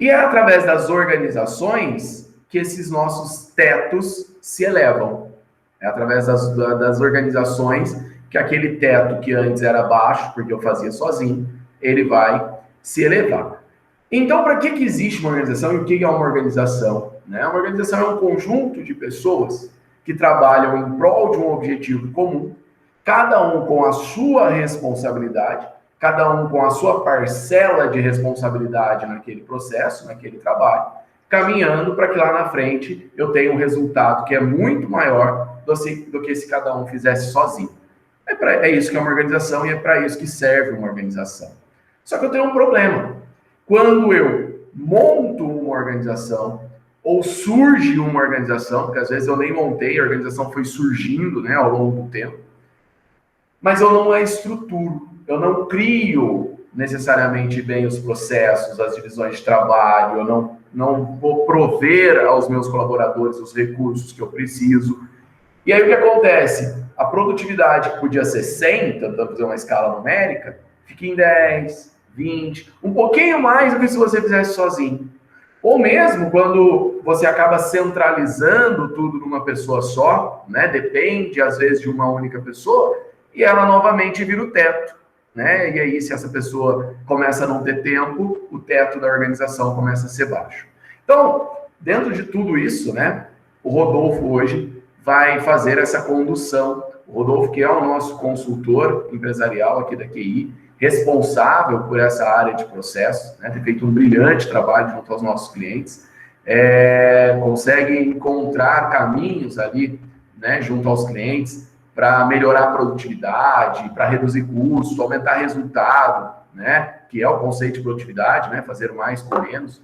E é através das organizações que esses nossos tetos se elevam. É através das organizações que aquele teto que antes era baixo, porque eu fazia sozinho, ele vai se elevar. Então, para que existe uma organização e o que é uma organização? Né? Uma organização é um conjunto de pessoas que trabalham em prol de um objetivo comum, cada um com a sua responsabilidade, cada um com a sua parcela de responsabilidade naquele processo, naquele trabalho, caminhando para que lá na frente eu tenha um resultado que é muito maior do que se cada um fizesse sozinho. É isso que é uma organização e é para isso que serve uma organização. Só que eu tenho um problema. Quando eu monto uma organização, ou surge uma organização, porque às vezes eu nem montei, a organização foi surgindo, né, ao longo do tempo, mas eu não a estruturo, eu não crio necessariamente bem os processos, as divisões de trabalho, eu não vou prover aos meus colaboradores os recursos que eu preciso. E aí o que acontece? A produtividade que podia ser 100, tentando fazer uma escala numérica, fica em 10, 20, um pouquinho mais do que se você fizesse sozinho. Ou mesmo quando você acaba centralizando tudo numa pessoa só, né? Depende às vezes de uma única pessoa, e ela novamente vira o teto, né? E aí, se essa pessoa começa a não ter tempo, o teto da organização começa a ser baixo. Então, dentro de tudo isso, né? O Rodolfo hoje vai fazer essa condução. O Rodolfo, que é o nosso consultor empresarial aqui da QI, responsável por essa área de processos, né? Tem feito um brilhante trabalho junto aos nossos clientes, consegue encontrar caminhos ali, né, junto aos clientes, para melhorar a produtividade, para reduzir custos, aumentar resultado, né, que é o conceito de produtividade, né, fazer mais com menos.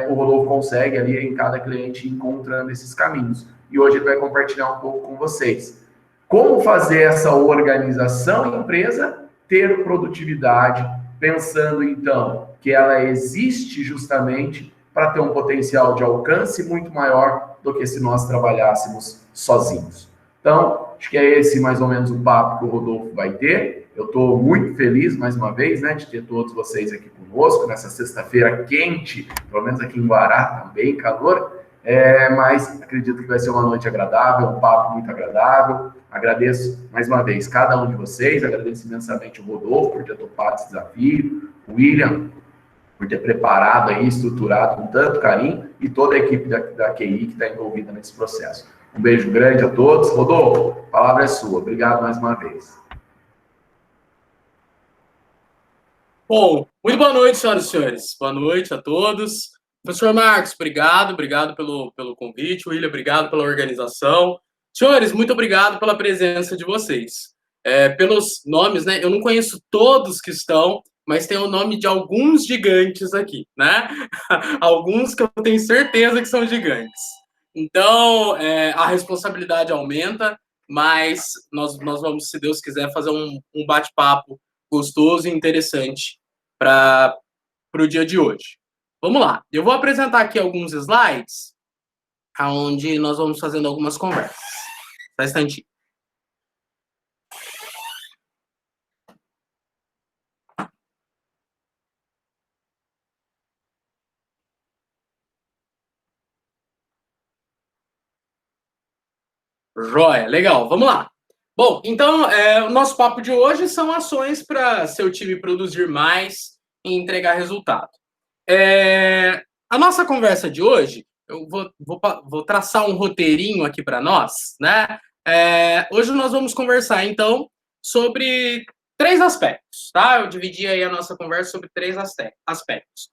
O Rodolfo consegue ali em cada cliente encontrando esses caminhos. E hoje ele vai compartilhar um pouco com vocês. Como fazer essa organização empresa ter produtividade, pensando então que ela existe justamente para ter um potencial de alcance muito maior do que se nós trabalhássemos sozinhos. Então, acho que é esse mais ou menos o papo que o Rodolfo vai ter. Eu estou muito feliz, mais uma vez, né, de ter todos vocês aqui conosco, nessa sexta-feira quente, pelo menos aqui em Guará também, calor, mas acredito que vai ser uma noite agradável, um papo muito agradável. Agradeço mais uma vez cada um de vocês, agradeço imensamente o Rodolfo por ter topado esse desafio, o William por ter preparado aí, estruturado com tanto carinho, e toda a equipe da QI que está envolvida nesse processo. Um beijo grande a todos. Rodolfo, a palavra é sua. Obrigado mais uma vez. Bom, muito boa noite, senhoras e senhores. Boa noite a todos. Professor Marcos, obrigado pelo convite. William, obrigado pela organização. Senhores, muito obrigado pela presença de vocês. Pelos nomes, né? Eu não conheço todos que estão, mas tem o nome de alguns gigantes aqui, né? Alguns que eu tenho certeza que são gigantes. Então, a responsabilidade aumenta, mas nós vamos, se Deus quiser, fazer um bate-papo gostoso e interessante para o dia de hoje. Vamos lá. Eu vou apresentar aqui alguns slides onde nós vamos fazendo algumas conversas. Só um instantinho. Joia, legal, vamos lá. Bom, então, o nosso papo de hoje são ações para seu time produzir mais e entregar resultado. A nossa conversa de hoje, eu vou traçar um roteirinho aqui para nós, né? Hoje nós vamos conversar, então, sobre 3 aspectos, tá? Eu dividi aí a nossa conversa sobre 3 aspectos.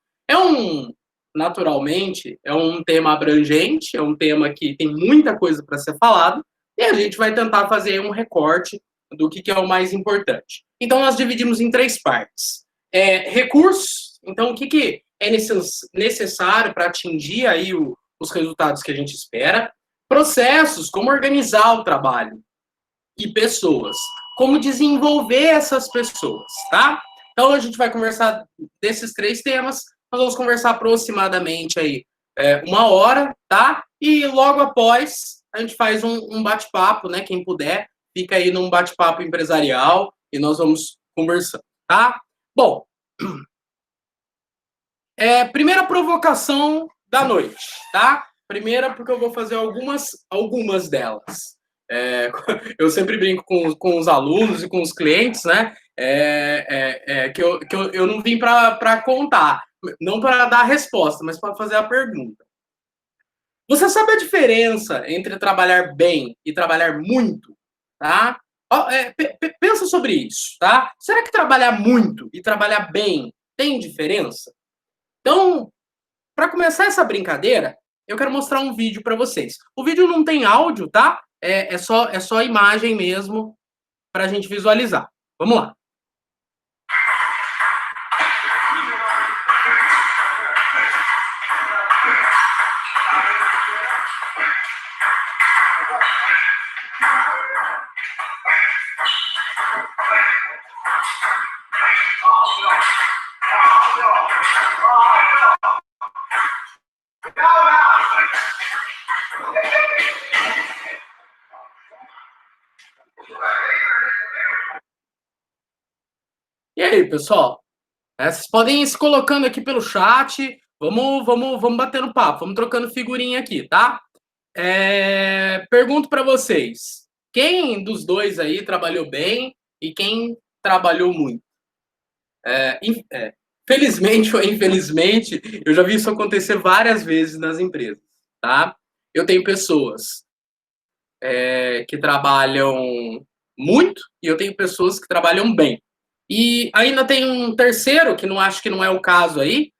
Naturalmente, é um tema abrangente, é um tema que tem muita coisa para ser falado, e a gente vai tentar fazer um recorte do que é o mais importante. Então, nós dividimos em 3 partes. Recursos, então, o que é necessário para atingir aí os resultados que a gente espera. Processos, como organizar o trabalho. E pessoas, como desenvolver essas pessoas, tá? Então, a gente vai conversar desses 3 temas. Nós vamos conversar aproximadamente aí 1 hora, tá? E logo após, a gente faz um bate-papo, né? Quem puder, fica aí num bate-papo empresarial e nós vamos conversando, tá? Bom, Primeira provocação da noite, tá? Primeira porque eu vou fazer algumas delas. Eu sempre brinco com os alunos e com os clientes, né? Que eu não vim para contar, não para dar a resposta, mas para fazer a pergunta. Você sabe a diferença entre trabalhar bem e trabalhar muito? Tá? Pensa sobre isso, tá? Será que trabalhar muito e trabalhar bem tem diferença? Então, para começar essa brincadeira, eu quero mostrar um vídeo para vocês. O vídeo não tem áudio, tá? É só imagem mesmo para a gente visualizar. Vamos lá. E aí, pessoal? Vocês podem ir se colocando aqui pelo chat. Vamos batendo papo, vamos trocando figurinha aqui, tá? Pergunto para vocês: quem dos dois aí trabalhou bem e quem trabalhou muito? Felizmente ou infelizmente, eu já vi isso acontecer várias vezes nas empresas, tá? Eu tenho pessoas que trabalham muito e eu tenho pessoas que trabalham bem. E ainda tem um terceiro, que não acho que não é o caso aí,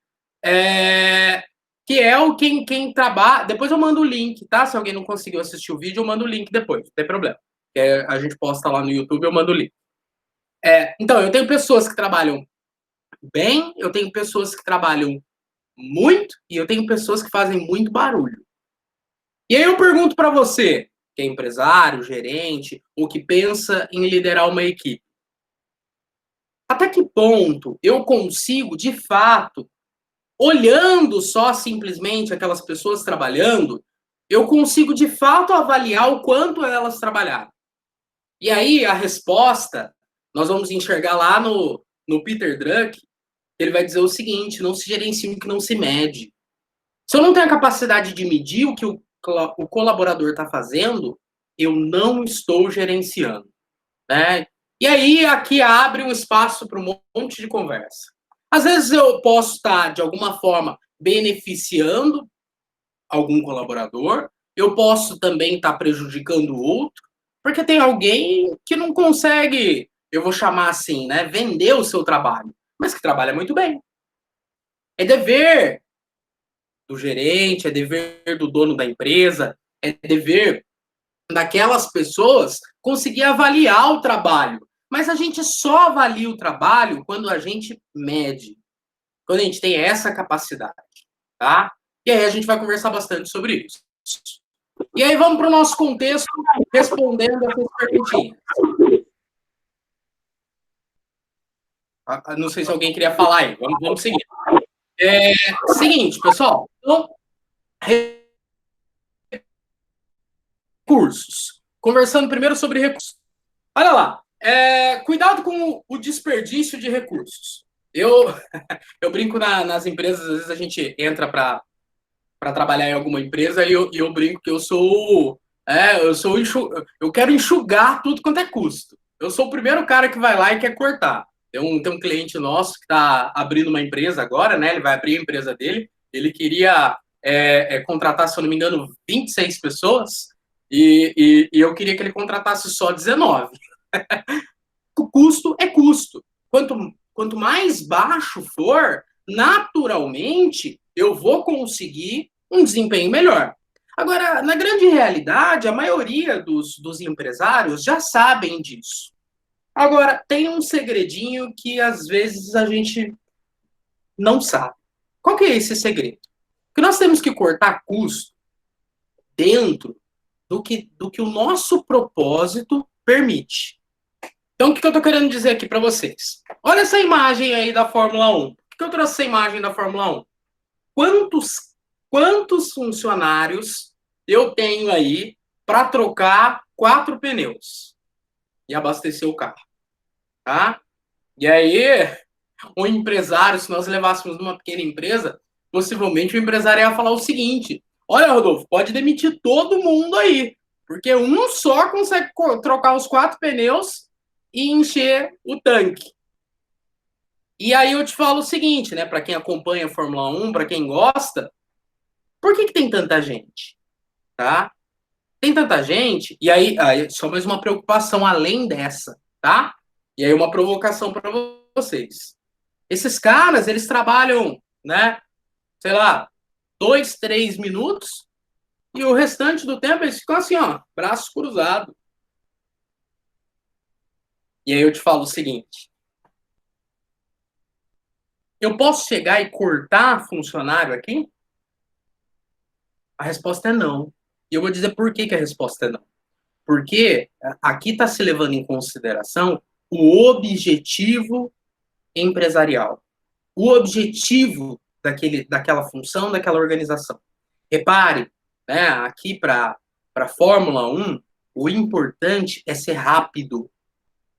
que é o quem trabalha. Depois eu mando o link, tá? Se alguém não conseguiu assistir o vídeo, eu mando o link depois, não tem problema. A gente posta lá no YouTube, eu mando o link. Então, eu tenho pessoas que trabalham bem, eu tenho pessoas que trabalham muito e eu tenho pessoas que fazem muito barulho. E aí eu pergunto para você, que é empresário, gerente, ou que pensa em liderar uma equipe, até que ponto eu consigo, de fato, olhando só simplesmente aquelas pessoas trabalhando, eu consigo de fato avaliar o quanto elas trabalharam? E aí a resposta, nós vamos enxergar lá no Peter Drucker, ele vai dizer o seguinte: não se gerencia o que não se mede. Se eu não tenho a capacidade de medir o que o colaborador está fazendo, eu não estou gerenciando, né? E aí aqui abre um espaço para um monte de conversa. Às vezes eu posso estar, de alguma forma, beneficiando algum colaborador, eu posso também estar prejudicando o outro, porque tem alguém que não consegue, eu vou chamar assim, né, vender o seu trabalho, mas que trabalha muito bem. É dever do gerente, é dever do dono da empresa, é dever daquelas pessoas conseguir avaliar o trabalho. Mas a gente só avalia o trabalho quando a gente mede, quando a gente tem essa capacidade, tá? E aí a gente vai conversar bastante sobre isso. E aí vamos para o nosso contexto, respondendo essas perguntinhas. Não sei se alguém queria falar aí, vamos seguir. Seguinte, pessoal, então, recursos. Conversando primeiro sobre recursos. Olha lá, cuidado com o desperdício de recursos. Eu brinco nas empresas, às vezes a gente entra para trabalhar em alguma empresa e eu brinco que eu quero enxugar tudo quanto é custo. Eu sou o primeiro cara que vai lá e quer cortar. Tem um cliente nosso que está abrindo uma empresa agora, né? Ele vai abrir a empresa dele. Ele queria contratar, se eu não me engano, 26 pessoas e eu queria que ele contratasse só 19. O custo é custo. Quanto mais baixo for, naturalmente, eu vou conseguir um desempenho melhor. Agora, na grande realidade, a maioria dos empresários já sabem disso. Agora, tem um segredinho que às vezes a gente não sabe. Qual que é esse segredo? Que nós temos que cortar custo dentro do que o nosso propósito permite. Então, o que eu estou querendo dizer aqui para vocês? Olha essa imagem aí da Fórmula 1. Por que eu trouxe essa imagem da Fórmula 1? Quantos funcionários eu tenho aí para trocar 4 pneus e abastecer o carro? Tá? E aí, O empresário, se nós levássemos numa pequena empresa, possivelmente o empresário ia falar o seguinte: olha, Rodolfo, pode demitir todo mundo aí, porque um só consegue trocar os 4 pneus e encher o tanque. E aí eu te falo o seguinte, né, para quem acompanha a Fórmula 1, para quem gosta, por que tem tanta gente? Tá? Tem tanta gente, e aí só mais uma preocupação além dessa, tá? E aí uma provocação para vocês. Esses caras, eles trabalham, né, sei lá, 2, 3 minutos, e o restante do tempo eles ficam assim, ó, braços cruzados. E aí eu te falo o seguinte: eu posso chegar e cortar funcionário aqui? A resposta é não. E eu vou dizer por que a resposta é não. Porque aqui está se levando em consideração o objetivo empresarial, o objetivo daquela função, daquela organização. Repare, né, aqui para a Fórmula 1, o importante é ser rápido.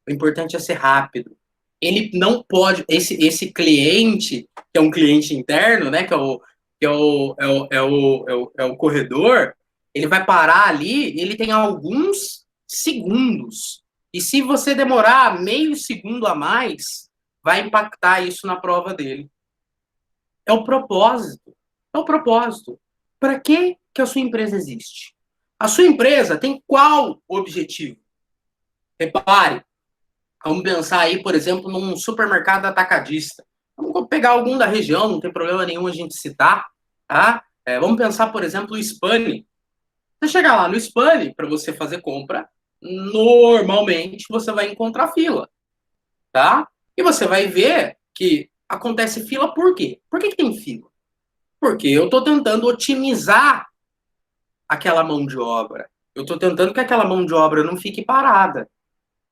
O importante é ser rápido. Ele não pode, esse cliente, que é um cliente interno, né, que é o corredor, ele vai parar ali, ele tem alguns segundos. E se você demorar meio segundo a mais, vai impactar isso na prova dele. É o propósito. É o propósito. Para que a sua empresa existe? A sua empresa tem qual objetivo? Repare, vamos pensar aí, por exemplo, num supermercado atacadista. Vamos pegar algum da região, não tem problema nenhum a gente citar, tá? Vamos pensar, por exemplo, o Spani. Você chegar lá no Spani, para você fazer compra, normalmente você vai encontrar fila, tá? E você vai ver que acontece fila por quê? Por que tem fila? Porque eu estou tentando otimizar aquela mão de obra. Eu estou tentando que aquela mão de obra não fique parada.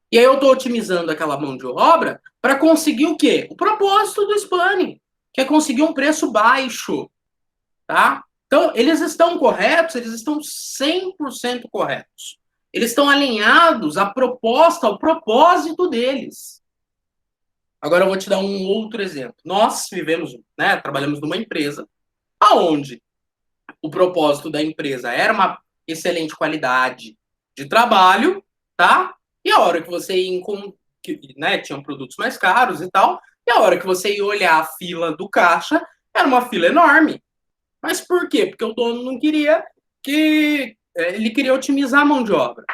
E aí eu estou otimizando aquela mão de obra para conseguir o quê? O propósito do Spani, que é conseguir um preço baixo, tá? Então, eles estão corretos, eles estão 100% corretos. Eles estão alinhados à proposta, ao propósito deles. Agora eu vou te dar um outro exemplo. Nós vivemos, né, trabalhamos numa empresa aonde o propósito da empresa era uma excelente qualidade de trabalho, tá? E a hora que você ia né, tinham produtos mais caros e tal, e a hora que você ia olhar a fila do caixa, era uma fila enorme. Mas por quê? Porque o dono não queria ele queria otimizar a mão de obra.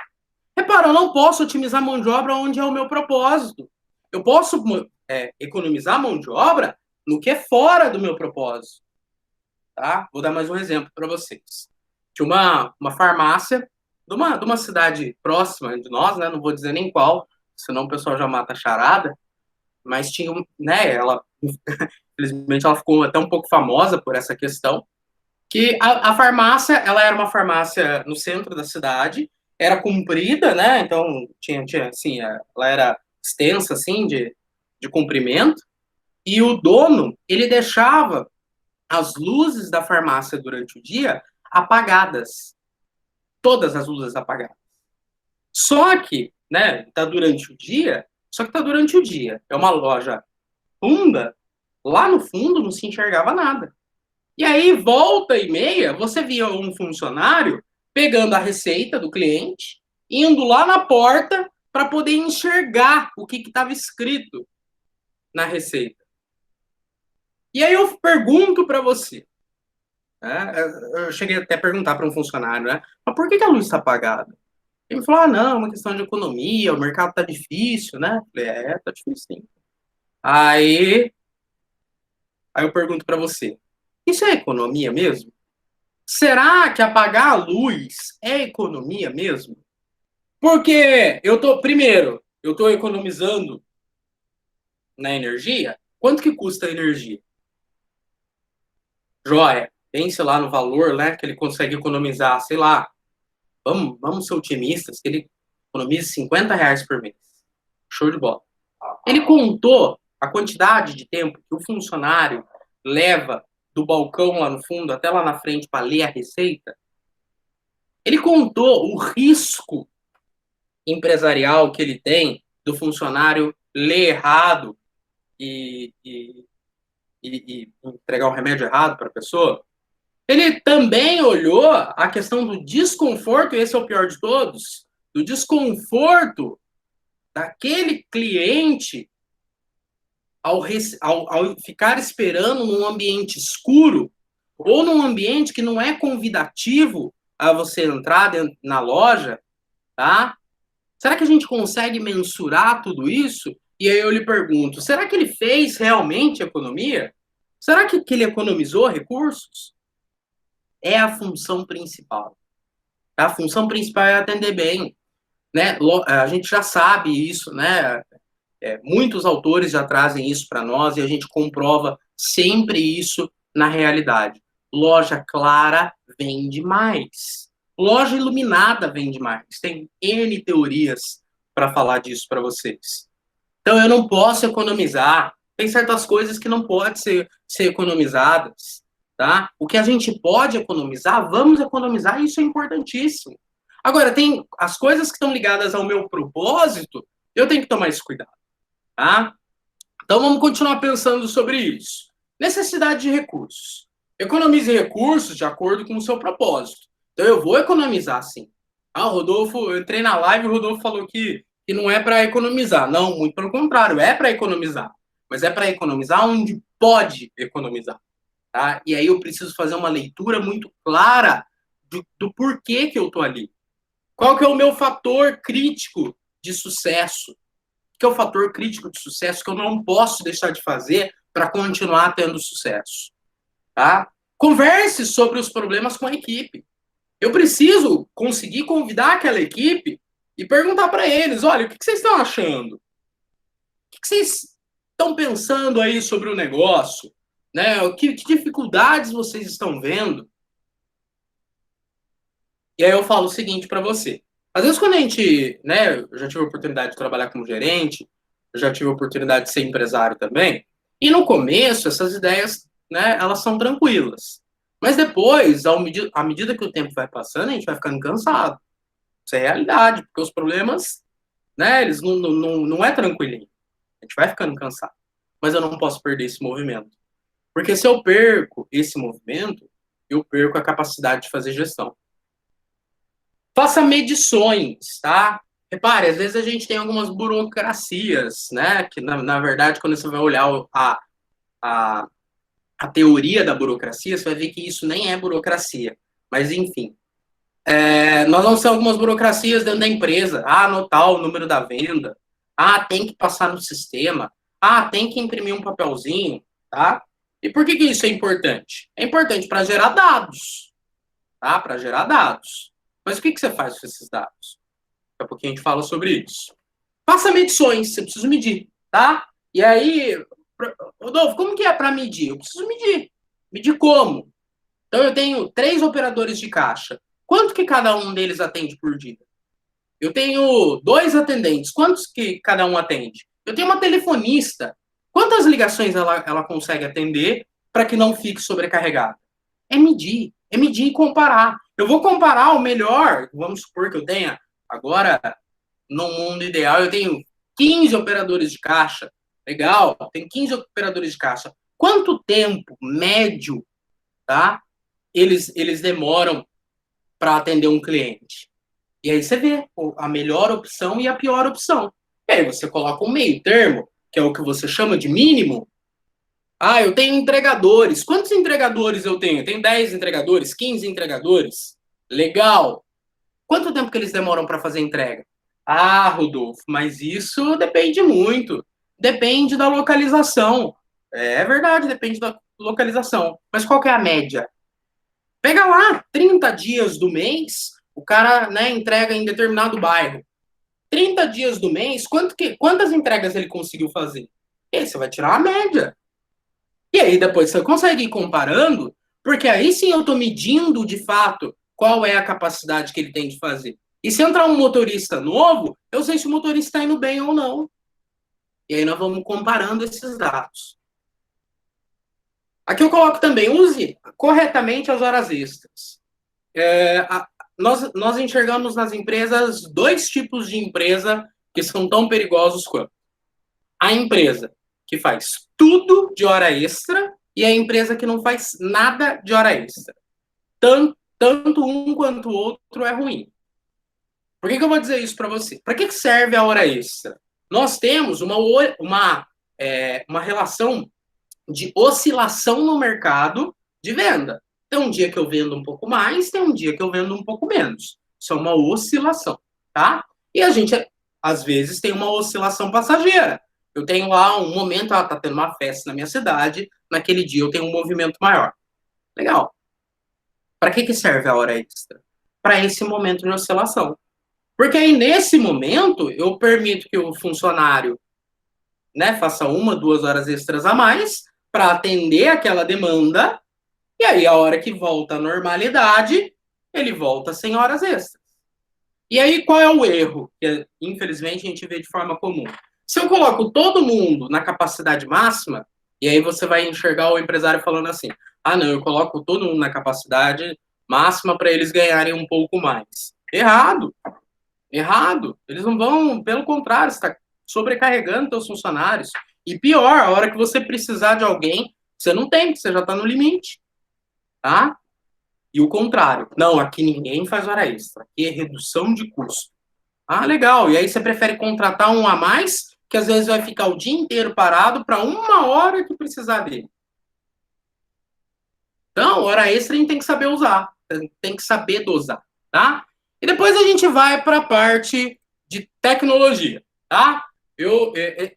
Repara, eu não posso otimizar a mão de obra onde é o meu propósito. Eu posso economizar a mão de obra no que é fora do meu propósito. Tá? Vou dar mais um exemplo para vocês. Tinha uma farmácia de uma cidade próxima de nós, né? Não vou dizer nem qual, senão o pessoal já mata a charada, mas tinha, né? Ela, infelizmente, ela ficou até um pouco famosa por essa questão, que a farmácia, ela era uma farmácia no centro da cidade, era comprida, né? Então, tinha assim, ela era extensa, assim, de comprimento, e o dono, ele deixava as luzes da farmácia durante o dia apagadas. Todas as luzes apagadas. Só que, né, tá durante o dia, É uma loja funda, lá no fundo não se enxergava nada. E aí, volta e meia, você via um funcionário pegando a receita do cliente, indo lá na porta para poder enxergar o que estava escrito na receita. E aí eu pergunto para você, né? Eu cheguei até a perguntar para um funcionário, né? Mas por que a luz está apagada? Ele me falou, não, é uma questão de economia, o mercado está difícil, né? Eu falei, tá difícil sim. Aí eu pergunto para você, isso é economia mesmo? Será que apagar a luz é economia mesmo? Porque primeiro, eu estou economizando na energia. Quanto que custa a energia? Joia, pense lá no valor, né, que ele consegue economizar, sei lá, vamos ser otimistas, que ele economiza R$ 50 por mês. Show de bola. Ele contou a quantidade de tempo que o funcionário leva do balcão lá no fundo até lá na frente para ler a receita. Ele contou o risco empresarial que ele tem do funcionário ler errado e entregar o remédio errado para a pessoa. Ele também olhou a questão do desconforto, e esse é o pior de todos, do desconforto daquele cliente ao ficar esperando num ambiente escuro ou num ambiente que não é convidativo a você entrar na loja, tá? Será que a gente consegue mensurar tudo isso? E aí eu lhe pergunto, será que ele fez realmente economia? Será que ele economizou recursos? É a função principal. A função principal é atender bem, né? A gente já sabe isso, né? Muitos autores já trazem isso para nós e a gente comprova sempre isso na realidade. Loja clara vende mais. Loja iluminada vende mais. Tem N teorias para falar disso para vocês. Então, eu não posso economizar. Tem certas coisas que não podem ser economizadas. Tá? O que a gente pode economizar, vamos economizar, e isso é importantíssimo. Agora, tem as coisas que estão ligadas ao meu propósito, eu tenho que tomar esse cuidado. Tá? Então, vamos continuar pensando sobre isso. Necessidade de recursos. Economize recursos de acordo com o seu propósito. Então, eu vou economizar, sim. O Rodolfo, eu entrei na live e o Rodolfo falou que não é para economizar. Não, muito pelo contrário, é para economizar. Mas é para economizar onde pode economizar. Tá? E aí eu preciso fazer uma leitura muito clara do porquê que eu estou ali. Qual que é o meu fator crítico de sucesso? Que é o fator crítico de sucesso que eu não posso deixar de fazer para continuar tendo sucesso. Tá? Converse sobre os problemas com a equipe. Eu preciso conseguir convidar aquela equipe e perguntar para eles, olha, o que vocês estão achando? O que vocês estão pensando aí sobre o negócio? Né? Que dificuldades vocês estão vendo? E aí eu falo o seguinte para você. Às vezes quando a gente, né, eu já tive a oportunidade de trabalhar como gerente, eu já tive a oportunidade de ser empresário também, e no começo essas ideias, né, elas são tranquilas. Mas depois, à medida que o tempo vai passando, a gente vai ficando cansado. Isso é realidade, porque os problemas, né, eles não é tranquilinho. A gente vai ficando cansado. Mas eu não posso perder esse movimento. Porque se eu perco esse movimento, eu perco a capacidade de fazer gestão. Faça medições, tá? Repare, às vezes a gente tem algumas burocracias, né? Que, na verdade, quando você vai olhar a teoria da burocracia, você vai ver que isso nem é burocracia. Mas, enfim. Nós vamos ter algumas burocracias dentro da empresa. Anotar o número da venda. Tem que passar no sistema. Tem que imprimir um papelzinho, tá? E por que isso é importante? É importante para gerar dados, tá? Para gerar dados. Mas o que você faz com esses dados? Daqui a pouquinho a gente fala sobre isso. Faça medições, você precisa medir, tá? E aí, Rodolfo, como que é para medir? Eu preciso medir. Medir como? Então, eu tenho 3 operadores de caixa. Quanto que cada um deles atende por dia? Eu tenho 2 atendentes. Quantos que cada um atende? Eu tenho uma telefonista. Quantas ligações ela consegue atender para que não fique sobrecarregada? É medir e comparar. Eu vou comparar o melhor, vamos supor que eu tenha, agora, no mundo ideal, eu tenho 15 operadores de caixa. Legal, tem 15 operadores de caixa. Quanto tempo médio, tá, eles demoram para atender um cliente? E aí você vê a melhor opção e a pior opção. E aí você coloca um meio termo, que é o que você chama de mínimo. Eu tenho entregadores. Quantos entregadores eu tenho? Eu tenho 10 entregadores, 15 entregadores. Legal. Quanto tempo que eles demoram para fazer entrega? Rodolfo, mas isso depende muito. Depende da localização. É verdade, depende da localização. Mas qual que é a média? Pega lá, 30 dias do mês, o cara, né, entrega em determinado bairro. 30 dias do mês, quantas entregas ele conseguiu fazer? E aí você vai tirar a média. E aí depois você consegue ir comparando, porque aí sim eu estou medindo de fato qual é a capacidade que ele tem de fazer. E se entrar um motorista novo, eu sei se o motorista está indo bem ou não. E aí nós vamos comparando esses dados. Aqui eu coloco também, use corretamente as horas extras. Nós enxergamos nas empresas 2 tipos de empresa que são tão perigosos quanto. A empresa que faz tudo de hora extra e a empresa que não faz nada de hora extra. Tanto um quanto o outro é ruim. Por que eu vou dizer isso para você? Para que serve a hora extra? Nós temos uma relação de oscilação no mercado de venda. Tem um dia que eu vendo um pouco mais, tem um dia que eu vendo um pouco menos. Isso é uma oscilação, tá? E a gente, às vezes, tem uma oscilação passageira. Eu tenho lá um momento, tá tendo uma festa na minha cidade, naquele dia eu tenho um movimento maior. Legal. Para que serve a hora extra? Para esse momento de oscilação. Porque aí, nesse momento, eu permito que o funcionário, né, faça 1, 2 horas extras a mais para atender aquela demanda, e aí, a hora que volta à normalidade, ele volta sem horas extras. E aí, qual é o erro? Que, infelizmente, a gente vê de forma comum. Se eu coloco todo mundo na capacidade máxima, e aí você vai enxergar o empresário falando assim, não, eu coloco todo mundo na capacidade máxima para eles ganharem um pouco mais. Errado. Eles não vão, pelo contrário, você está sobrecarregando seus funcionários. E pior, a hora que você precisar de alguém, você não tem, porque você já está no limite. Tá? E o contrário. Não, aqui ninguém faz hora extra. Aqui é redução de custo. Legal. E aí você prefere contratar um a mais, que às vezes vai ficar o dia inteiro parado para 1 hora que precisar dele. Então, hora extra a gente tem que saber usar. Tem que saber dosar, tá? E depois a gente vai para a parte de tecnologia, tá?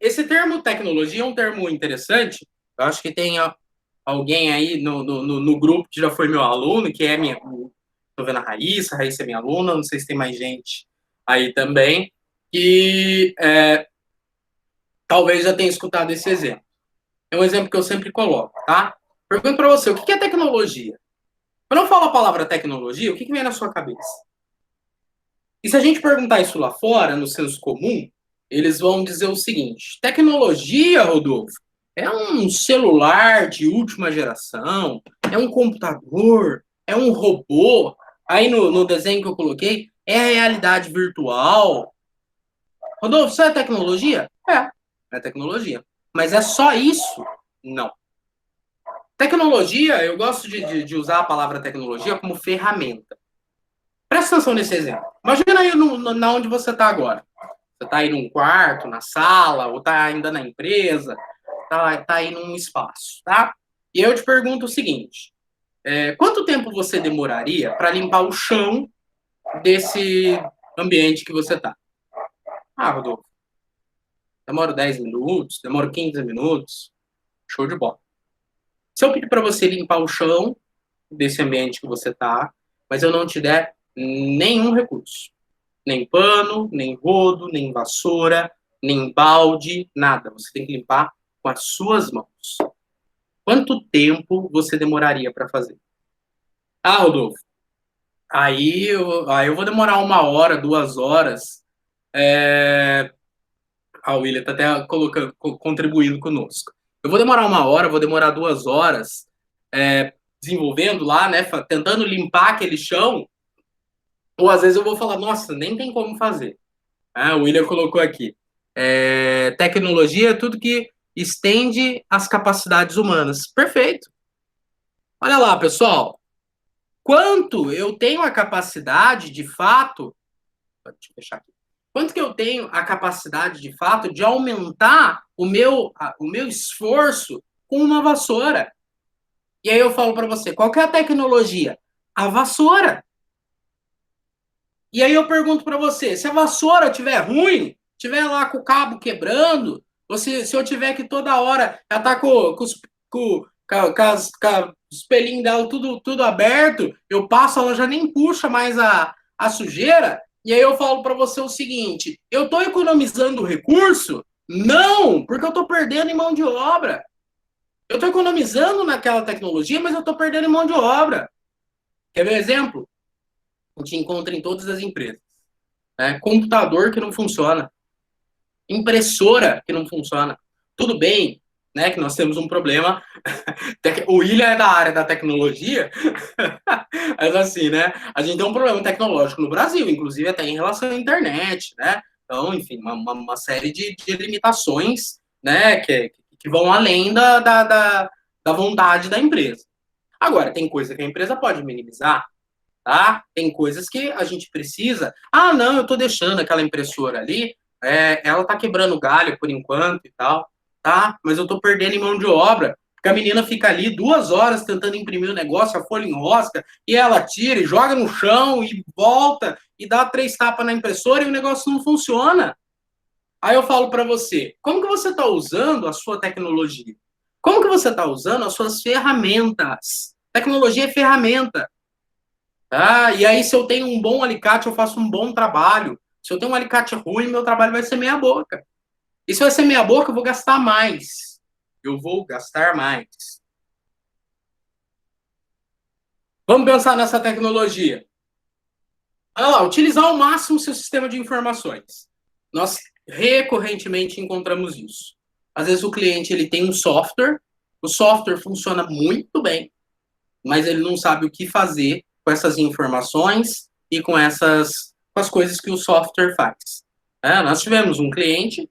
Esse termo tecnologia é um termo interessante. Eu acho que tem alguém aí no grupo que já foi meu aluno, que é minha... Estou vendo a Raíssa é minha aluna, não sei se tem mais gente aí também, que talvez já tenha escutado esse exemplo. É um exemplo que eu sempre coloco, tá? Pergunto para você, o que é tecnologia? Quando eu falo a palavra tecnologia, o que vem na sua cabeça? E se a gente perguntar isso lá fora, no senso comum, eles vão dizer o seguinte: tecnologia, Rodolfo, é um celular de última geração, é um computador, é um robô. Aí no desenho que eu coloquei, é a realidade virtual. Rodolfo, isso é tecnologia? É tecnologia. Mas é só isso? Não. Tecnologia, eu gosto de usar a palavra tecnologia como ferramenta. Presta atenção nesse exemplo. Imagina aí na onde você está agora. Você está aí num quarto, na sala, ou está ainda na empresa, está aí num espaço, tá? E eu te pergunto o seguinte: quanto tempo você demoraria para limpar o chão desse ambiente que você está? Rodolfo, demora 10 minutos, demora 15 minutos, show de bola. Se eu pedir para você limpar o chão desse ambiente que você está, mas eu não te der nenhum recurso, nem pano, nem rodo, nem vassoura, nem balde, nada. Você tem que limpar com as suas mãos. Quanto tempo você demoraria para fazer? Rodolfo, aí eu vou demorar 1 hora, 2 horas. O William está até contribuindo conosco. Eu vou demorar 1 hora, vou demorar 2 horas desenvolvendo lá, né, tentando limpar aquele chão. Ou às vezes eu vou falar, nossa, nem tem como fazer. O William colocou aqui. Tecnologia é tudo que estende as capacidades humanas. Perfeito. Olha lá, pessoal. Quanto eu tenho a capacidade, de fato... Deixa eu fechar aqui. Quanto que eu tenho a capacidade, de fato, de aumentar o meu esforço com uma vassoura? E aí eu falo para você, qual que é a tecnologia? A vassoura. E aí eu pergunto para você, se a vassoura estiver ruim, estiver lá com o cabo quebrando, ou se eu tiver que toda hora ela tá com os pelinhos dela tudo aberto, eu passo, ela já nem puxa mais a sujeira, e aí eu falo para você o seguinte, eu estou economizando recurso? Não, porque eu estou perdendo em mão de obra. Eu estou economizando naquela tecnologia, mas eu estou perdendo em mão de obra. Quer ver um exemplo? A gente encontra em todas as empresas. Computador que não funciona. Impressora que não funciona. Tudo bem, né, que nós temos um problema. O William é da área da tecnologia, mas assim, né, a gente tem um problema tecnológico no Brasil, inclusive até em relação à internet, né? Então, enfim, uma série de limitações, né, que que vão além da vontade da empresa. Agora, tem coisa que a empresa pode minimizar, tá? Tem coisas que a gente precisa. Ah, não, eu estou deixando aquela impressora ali, ela está quebrando galho por enquanto e tal, tá? Mas eu estou perdendo em mão de obra, porque a menina fica ali 2 horas tentando imprimir o negócio, a folha enrosca, e ela tira e joga no chão e volta e dá 3 tapas na impressora e o negócio não funciona. Aí eu falo para você, como que você está usando a sua tecnologia? Como que você está usando as suas ferramentas? Tecnologia é ferramenta. Tá? E aí, se eu tenho um bom alicate, eu faço um bom trabalho. Se eu tenho um alicate ruim, meu trabalho vai ser meia boca. E se vai ser meia boca, eu vou gastar mais. Eu vou gastar mais. Vamos pensar nessa tecnologia. Utilizar ao máximo o seu sistema de informações. Nós recorrentemente encontramos isso. Às vezes o cliente ele tem um software, o software funciona muito bem, mas ele não sabe o que fazer com essas informações e com as coisas que o software faz. Nós tivemos um cliente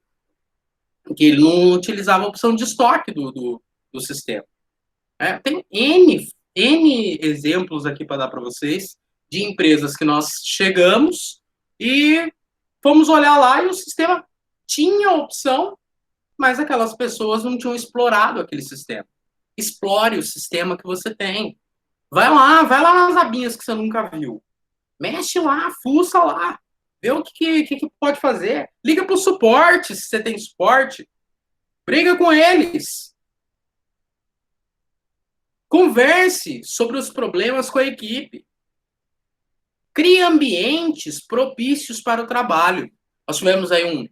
que ele não utilizava a opção de estoque do sistema. Tem N exemplos aqui para dar para vocês de empresas que nós chegamos e fomos olhar lá e o sistema tinha opção, mas aquelas pessoas não tinham explorado aquele sistema. Explore o sistema que você tem. Vai lá nas abinhas que você nunca viu. Mexe lá, fuça lá. Vê o que pode fazer. Liga para o suporte, se você tem suporte. Briga com eles. Converse sobre os problemas com a equipe. Crie ambientes propícios para o trabalho. Nós tivemos aí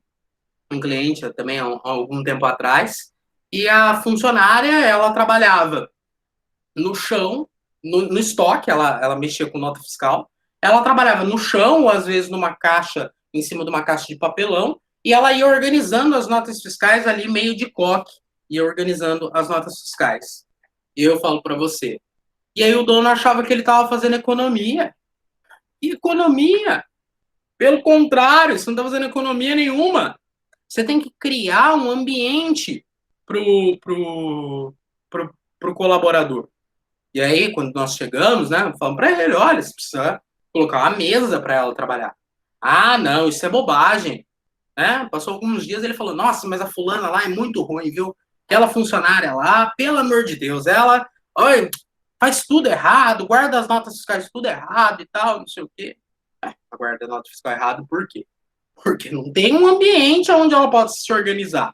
um cliente também há algum tempo atrás, e a funcionária, ela trabalhava no chão, no estoque, ela mexia com nota fiscal, ela trabalhava no chão, ou às vezes numa caixa, em cima de uma caixa de papelão, e ela ia organizando as notas fiscais ali meio de coque, ia organizando as notas fiscais. E eu falo para você. E aí o dono achava que ele estava fazendo economia. E economia? Pelo contrário, você não está fazendo economia nenhuma. Você tem que criar um ambiente pro colaborador. E aí, quando nós chegamos, né, falamos para ele, olha, você precisa colocar uma mesa para ela trabalhar. Ah, não, isso é bobagem. Passou alguns dias, ele falou, nossa, mas a fulana lá é muito ruim, viu? Aquela funcionária lá, pelo amor de Deus, ela faz tudo errado, guarda as notas fiscais tudo errado e tal, não sei o quê. Guarda a nota fiscal errado por quê? Porque não tem um ambiente onde ela possa se organizar.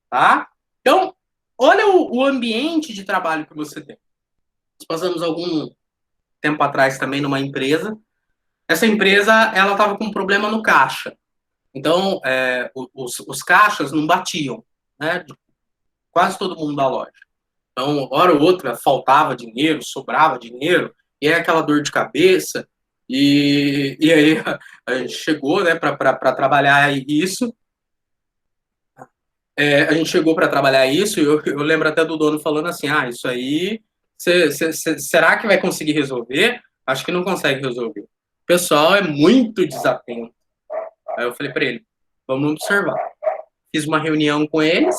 Tá? Então, olha o ambiente de trabalho que você tem. Nós passamos algum tempo atrás também numa empresa. Essa empresa, ela estava com um problema no caixa. Então, os caixas não batiam, né? De quase todo mundo da loja. Então, hora ou outra, faltava dinheiro, sobrava dinheiro, e é aquela dor de cabeça. E aí a gente chegou, né, para trabalhar isso. A gente chegou para trabalhar isso, e eu lembro até do dono falando assim, isso aí, será que vai conseguir resolver? Acho que não consegue resolver. O pessoal é muito desatento. Aí eu falei para ele, vamos observar. Fiz uma reunião com eles,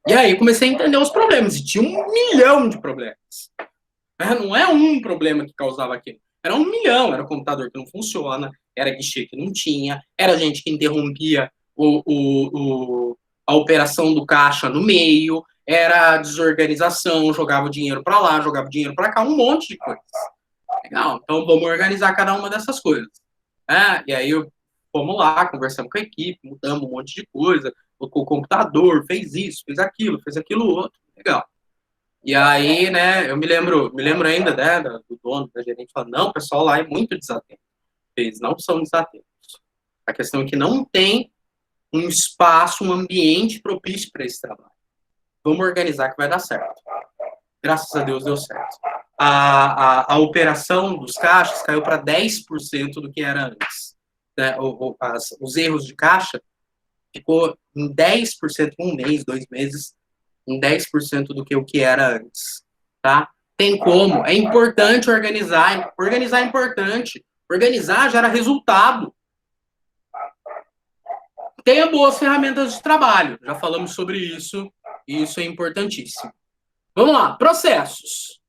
e aí comecei a entender os problemas, e tinha 1 milhão de problemas. Não é um problema que causava aquilo. Era 1 milhão, era o computador que não funciona, era guichê que não tinha, era gente que interrompia a operação do caixa no meio, era desorganização, jogava o dinheiro para lá, jogava o dinheiro para cá, um monte de coisas. Legal, então vamos organizar cada uma dessas coisas. E aí fomos lá, conversamos com a equipe, mudamos um monte de coisa, colocou o computador, fez isso, fez aquilo outro, legal. E aí, né, eu me lembro ainda, né, do dono, da gerente, falando, não, o pessoal lá é muito desatento. Eles não são desatentos. A questão é que não tem um espaço, um ambiente propício para esse trabalho. Vamos organizar que vai dar certo. Graças a Deus deu certo. A operação dos caixas caiu para 10% do que era antes. Né? Os erros de caixa ficou em 10%, 1 mês, 2 meses, em 10% do que o que era antes, tá? Tem como, é importante organizar é importante, organizar gera resultado. Tenha boas ferramentas de trabalho, já falamos sobre isso Isso é importantíssimo. Vamos lá, processos.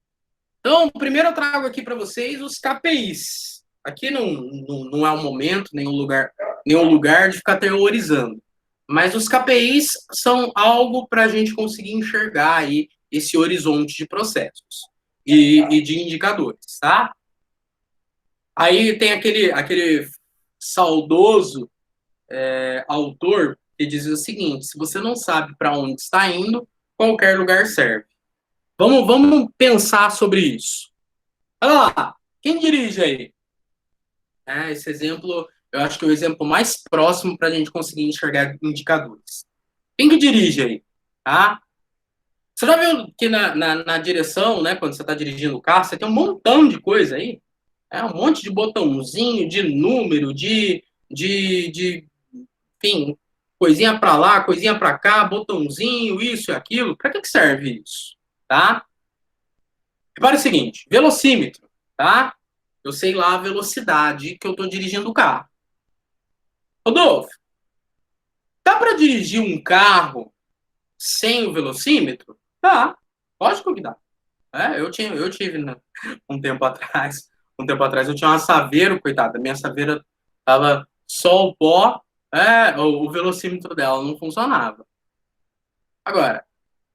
Então, primeiro eu trago aqui para vocês os KPIs. Aqui não é o momento, nem o lugar de ficar teorizando. Mas os KPIs são algo para a gente conseguir enxergar aí esse horizonte de processos e de indicadores, tá? Aí tem aquele saudoso autor que diz o seguinte: se você não sabe para onde está indo, qualquer lugar serve. Vamos pensar sobre isso. Olha lá, quem dirige aí? Esse exemplo, eu acho que é o exemplo mais próximo para a gente conseguir enxergar indicadores. Quem que dirige aí? Tá? Você já viu que na direção, né, quando você está dirigindo o carro, você tem um montão de coisa aí? Um monte de botãozinho, de número, enfim, coisinha para lá, coisinha para cá, botãozinho, isso e aquilo. Para que serve isso? Tá? Repare o seguinte, velocímetro, tá? Eu sei lá a velocidade que eu estou dirigindo o carro. Rodolfo, dá para dirigir um carro sem o velocímetro? Tá, lógico que dá. Eu tive um tempo atrás eu tinha uma Saveiro, coitada, minha Saveiro tava só o pó, o velocímetro dela não funcionava. Agora,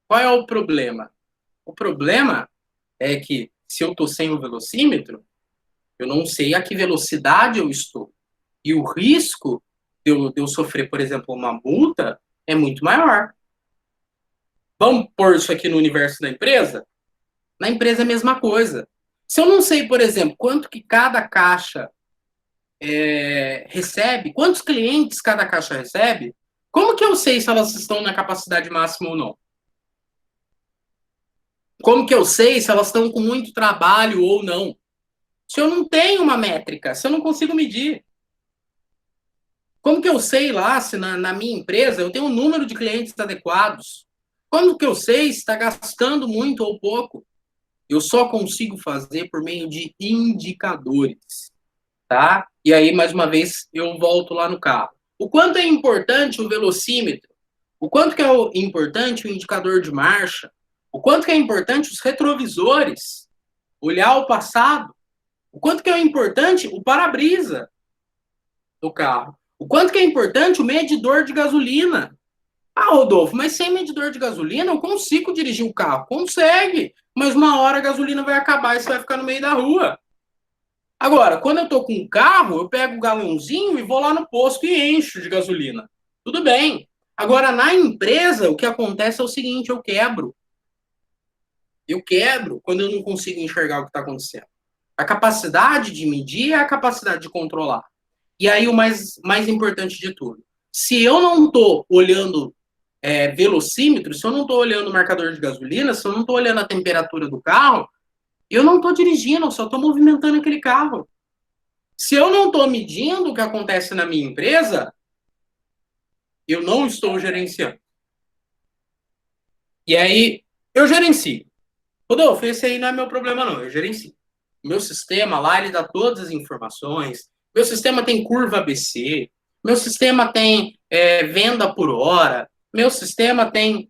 qual é o problema? O problema é que se eu tô sem o velocímetro, eu não sei a que velocidade eu estou. E o risco de eu sofrer, por exemplo, uma multa é muito maior. Vamos pôr isso aqui no universo da empresa? Na empresa é a mesma coisa. Se eu não sei, por exemplo, quanto que cada caixa recebe, quantos clientes cada caixa recebe, como que eu sei se elas estão na capacidade máxima ou não? Como que eu sei se elas estão com muito trabalho ou não? Se eu não tenho uma métrica, se eu não consigo medir. Como que eu sei lá se na minha empresa eu tenho um número de clientes adequados? Como que eu sei se está gastando muito ou pouco? Eu só consigo fazer por meio de indicadores, tá? E aí, mais uma vez, eu volto lá no carro. O quanto é importante o velocímetro? O quanto que é importante o indicador de marcha? O quanto que é importante os retrovisores? Olhar o passado? O quanto que é importante o para-brisa do carro? O quanto que é importante o medidor de gasolina? Ah, Rodolfo, mas sem medidor de gasolina eu consigo dirigir o carro. Consegue, mas uma hora a gasolina vai acabar e você vai ficar no meio da rua. Agora, quando eu tô com um carro, eu pego o galãozinho e vou lá no posto e encho de gasolina. Tudo bem. Agora, na empresa, o que acontece é o seguinte, eu quebro. Eu quebro quando eu não consigo enxergar o que está acontecendo. A capacidade de medir é a capacidade de controlar. E aí, o mais importante de tudo. Se eu não estou olhando velocímetro, se eu não estou olhando o marcador de gasolina, se eu não estou olhando a temperatura do carro, eu não estou dirigindo, eu só estou movimentando aquele carro. Se eu não estou medindo o que acontece na minha empresa, eu não estou gerenciando. E aí, eu gerencio. Rodolfo, esse aí não é meu problema, não. Eu gerencio. Meu sistema lá, ele dá todas as informações. Meu sistema tem curva ABC. Meu sistema tem venda por hora. Meu sistema tem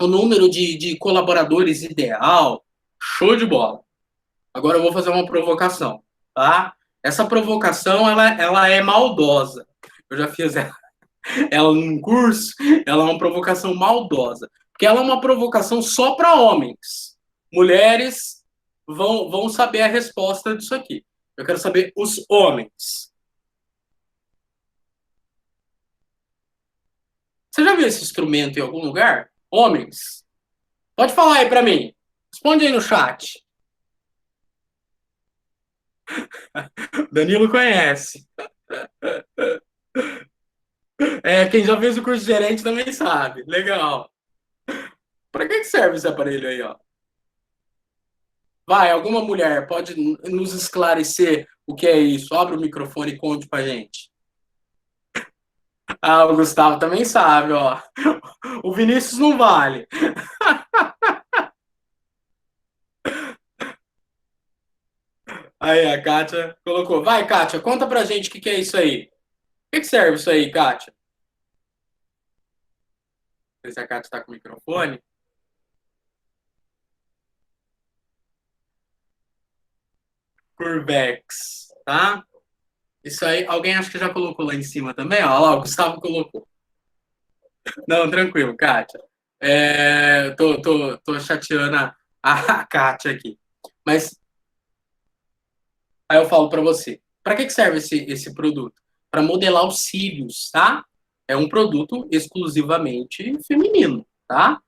o número de colaboradores ideal. Show de bola. Agora eu vou fazer uma provocação, tá? Essa provocação, ela é maldosa. Eu já fiz ela num curso, ela é uma provocação maldosa. Porque ela é uma provocação só para homens. Mulheres vão saber a resposta disso aqui. Eu quero saber os homens. Você já viu esse instrumento em algum lugar? Homens. Pode falar aí para mim. Responde aí no chat. Danilo conhece. Quem já fez o curso de gerente também sabe. Legal. Para que serve esse aparelho aí, ó? Vai, alguma mulher pode nos esclarecer o que é isso? Abre o microfone e conte pra gente. Ah, o Gustavo também sabe, ó. O Vinícius não vale. Aí, a Kátia colocou. Vai, Kátia, conta pra gente o que é isso aí. O que serve isso aí, Kátia? sei se a Kátia está com o microfone. Curvex, tá? Isso aí, alguém acha que já colocou lá em cima também? Ó, lá, o Gustavo colocou. Não, tranquilo, Kátia. Tô chateando a Kátia aqui. Mas aí eu falo para você, para que serve esse produto? Para modelar os cílios, tá? É um produto exclusivamente feminino, tá?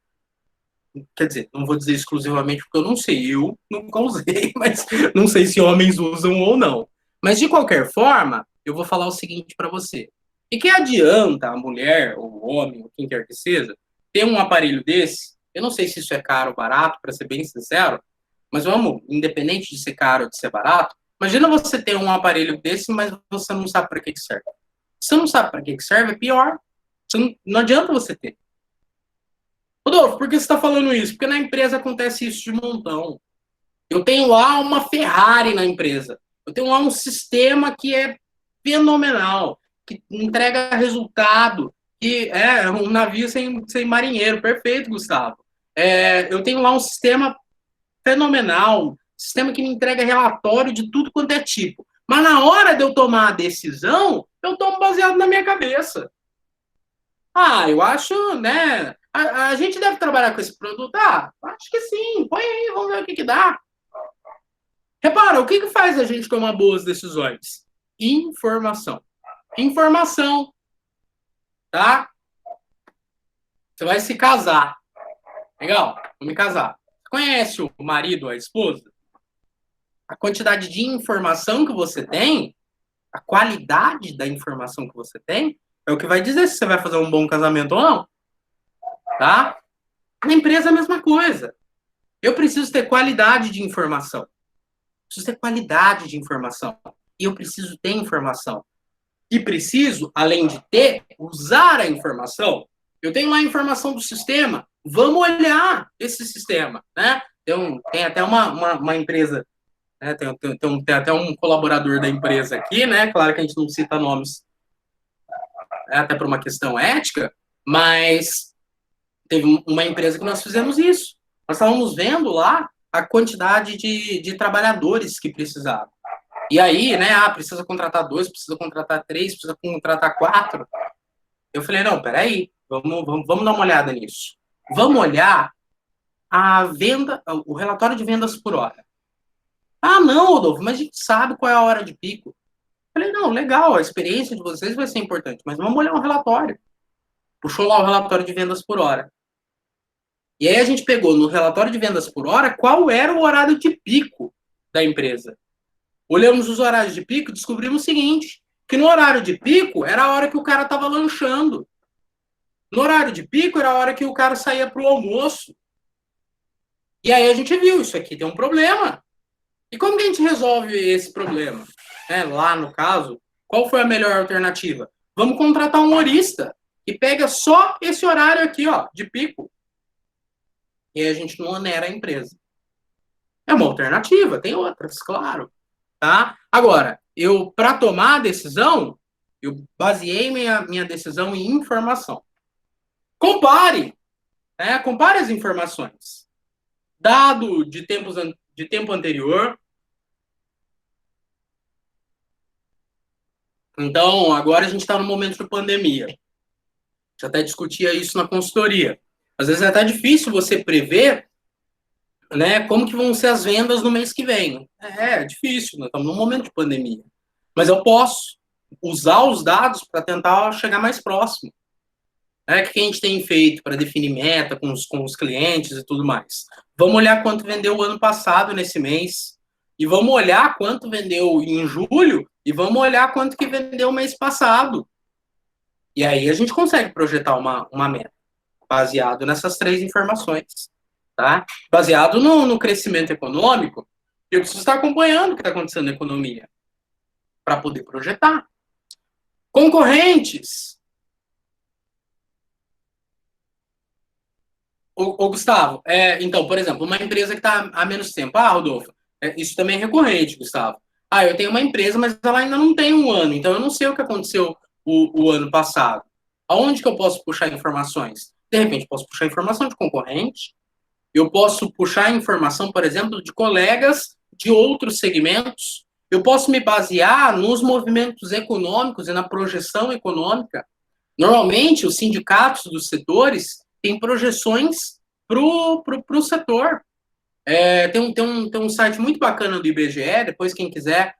Quer dizer, não vou dizer exclusivamente porque eu não sei, eu nunca usei, mas não sei se homens usam ou não. Mas de qualquer forma, eu vou falar o seguinte para você. E que adianta a mulher, ou o homem, ou quem quer que seja, ter um aparelho desse? Eu não sei se isso é caro ou barato, para ser bem sincero, mas vamos, independente de ser caro ou de ser barato, imagina você ter um aparelho desse, mas você não sabe para que serve. Se você não sabe para que serve, é pior. Não adianta você ter. Rodolfo, por que você está falando isso? Porque na empresa acontece isso de montão. Eu tenho lá uma Ferrari na empresa. Eu tenho lá um sistema que é fenomenal, que entrega resultado, que é um navio sem marinheiro. Perfeito, Gustavo. Eu tenho lá um sistema fenomenal, sistema que me entrega relatório de tudo quanto é tipo. Mas na hora de eu tomar a decisão, eu tomo baseado na minha cabeça. Eu acho, né? A gente deve trabalhar com esse produto? Acho que sim. Põe aí, vamos ver o que dá. Repara, o que faz a gente tomar boas decisões? Informação. Informação. Tá? Você vai se casar. Legal? Vou me casar. Você conhece o marido, a esposa? A quantidade de informação que você tem, a qualidade da informação que você tem, é o que vai dizer se você vai fazer um bom casamento ou não. Tá? Na empresa é a mesma coisa. Eu preciso ter qualidade de informação. Preciso ter qualidade de informação. E eu preciso ter informação. E preciso, além de ter, usar a informação. Eu tenho lá a informação do sistema. Vamos olhar esse sistema. Né? Tem até uma empresa, né? Tem até um colaborador da empresa aqui, né? Claro que a gente não cita nomes, até por uma questão ética, mas teve uma empresa que nós fizemos isso. Nós estávamos vendo lá a quantidade de trabalhadores que precisavam. E aí, né, precisa contratar 2, precisa contratar 3, precisa contratar 4. Eu falei, não, peraí, vamos dar uma olhada nisso. Vamos olhar a venda, o relatório de vendas por hora. Não, Rodolfo, mas a gente sabe qual é a hora de pico. Eu falei, não, legal, a experiência de vocês vai ser importante, mas vamos olhar o relatório. Puxou lá o relatório de vendas por hora. E aí a gente pegou no relatório de vendas por hora qual era o horário de pico da empresa. Olhamos os horários de pico e descobrimos o seguinte, que no horário de pico era a hora que o cara estava lanchando. No horário de pico era a hora que o cara saía para o almoço. E aí a gente viu, isso aqui tem um problema. E como que a gente resolve esse problema? Lá no caso, qual foi a melhor alternativa? Vamos contratar um horista que pega só esse horário aqui, ó, de pico. E aí a gente não onera a empresa. É uma alternativa, tem outras, claro. Tá? Agora, para tomar a decisão, eu baseei minha decisão em informação. Compare! Compare as informações. Dado de tempo anterior. Então, agora a gente está no momento de pandemia. Já até discutia isso na consultoria. Às vezes é até difícil você prever, né, como que vão ser as vendas no mês que vem. É difícil, nós estamos num momento de pandemia. Mas eu posso usar os dados para tentar chegar mais próximo. O que a gente tem feito para definir meta com os clientes e tudo mais? Vamos olhar quanto vendeu o ano passado nesse mês, e vamos olhar quanto vendeu em julho, e vamos olhar quanto que vendeu o mês passado. E aí a gente consegue projetar uma meta, baseado nessas 3 informações. Tá? Baseado no crescimento econômico, eu preciso estar acompanhando o que está acontecendo na economia, para poder projetar. Concorrentes. Ô Gustavo, então, por exemplo, uma empresa que está há menos tempo. Rodolfo, isso também é recorrente, Gustavo. Eu tenho uma empresa, mas ela ainda não tem um ano, então eu não sei o que aconteceu o ano passado. Aonde que eu posso puxar informações? De repente, posso puxar informação de concorrente, eu posso puxar informação, por exemplo, de colegas de outros segmentos, eu posso me basear nos movimentos econômicos e na projeção econômica. Normalmente, os sindicatos dos setores têm projeções para o setor. Tem um site muito bacana do IBGE, depois quem quiser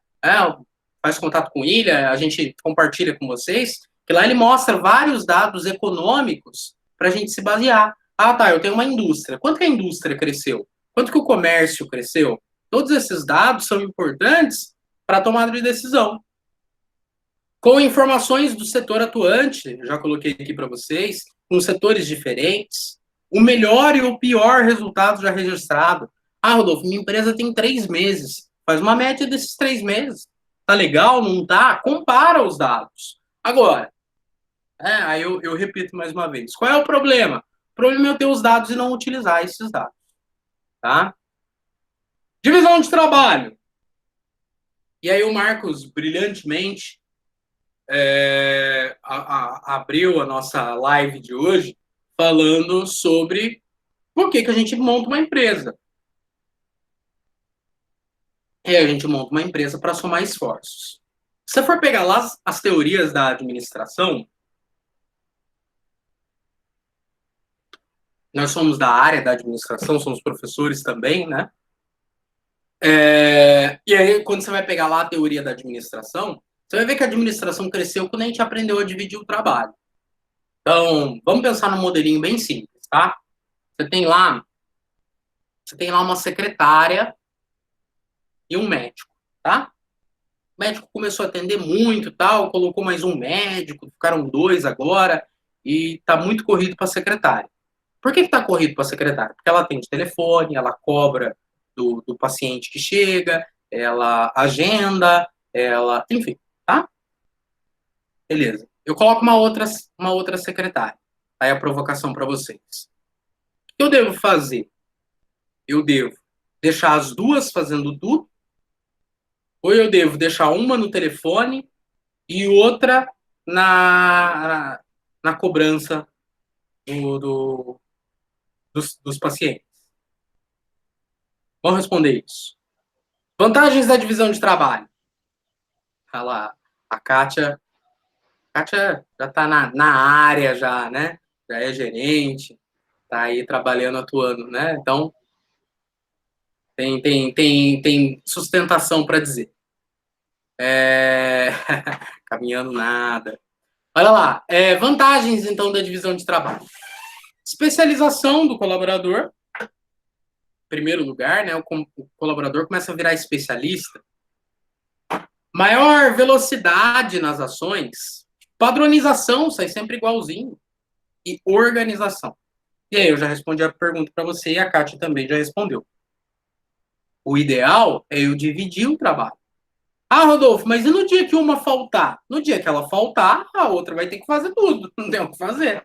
faz contato com ele, a gente compartilha com vocês, que lá ele mostra vários dados econômicos para a gente se basear. Ah, tá, eu tenho uma indústria. Quanto que a indústria cresceu? Quanto que o comércio cresceu? Todos esses dados são importantes para a tomada de decisão. Com informações do setor atuante, já coloquei aqui para vocês, com setores diferentes, o melhor e o pior resultado já registrado. Ah, Rodolfo, minha empresa tem 3 meses. Faz uma média desses 3 meses. Tá legal? Não tá? Compara os dados. Agora, aí eu repito mais uma vez. Qual é o problema? O problema é eu ter os dados e não utilizar esses dados. Tá? Divisão de trabalho. E aí o Marcos, brilhantemente, abriu a nossa live de hoje falando sobre por que a gente monta uma empresa. E a gente monta uma empresa para somar esforços. Se você for pegar lá as teorias da administração, nós somos da área da administração, somos professores também, né? E aí, quando você vai pegar lá a teoria da administração, você vai ver que a administração cresceu quando a gente aprendeu a dividir o trabalho. Então, vamos pensar num modelinho bem simples, tá? Você tem lá uma secretária e um médico, tá? O médico começou a atender muito, tal, colocou mais um médico, ficaram 2 agora, e tá muito corrido para a secretária. Por que tá corrido para a secretária? Porque ela atende telefone, ela cobra do paciente que chega, ela agenda, enfim, tá? Beleza. Eu coloco uma outra secretária. Aí a provocação para vocês. O que eu devo fazer? Eu devo deixar as 2 fazendo tudo? Ou eu devo deixar uma no telefone e outra na cobrança dos pacientes? Vamos responder isso. Vantagens da divisão de trabalho. Olha lá, a Kátia já está na área, já, né? Já é gerente, está aí trabalhando, atuando, né? Então, tem sustentação para dizer. Caminhando nada. Olha lá, vantagens, então, da divisão de trabalho. Especialização do colaborador. Em primeiro lugar, né? O colaborador começa a virar especialista. Maior velocidade nas ações. Padronização, sai sempre igualzinho. E organização. E aí, eu já respondi a pergunta para você e a Kátia também já respondeu. O ideal é eu dividir o trabalho. Ah, Rodolfo, mas e no dia que uma faltar? No dia que ela faltar, a outra vai ter que fazer tudo. Não tem o que fazer.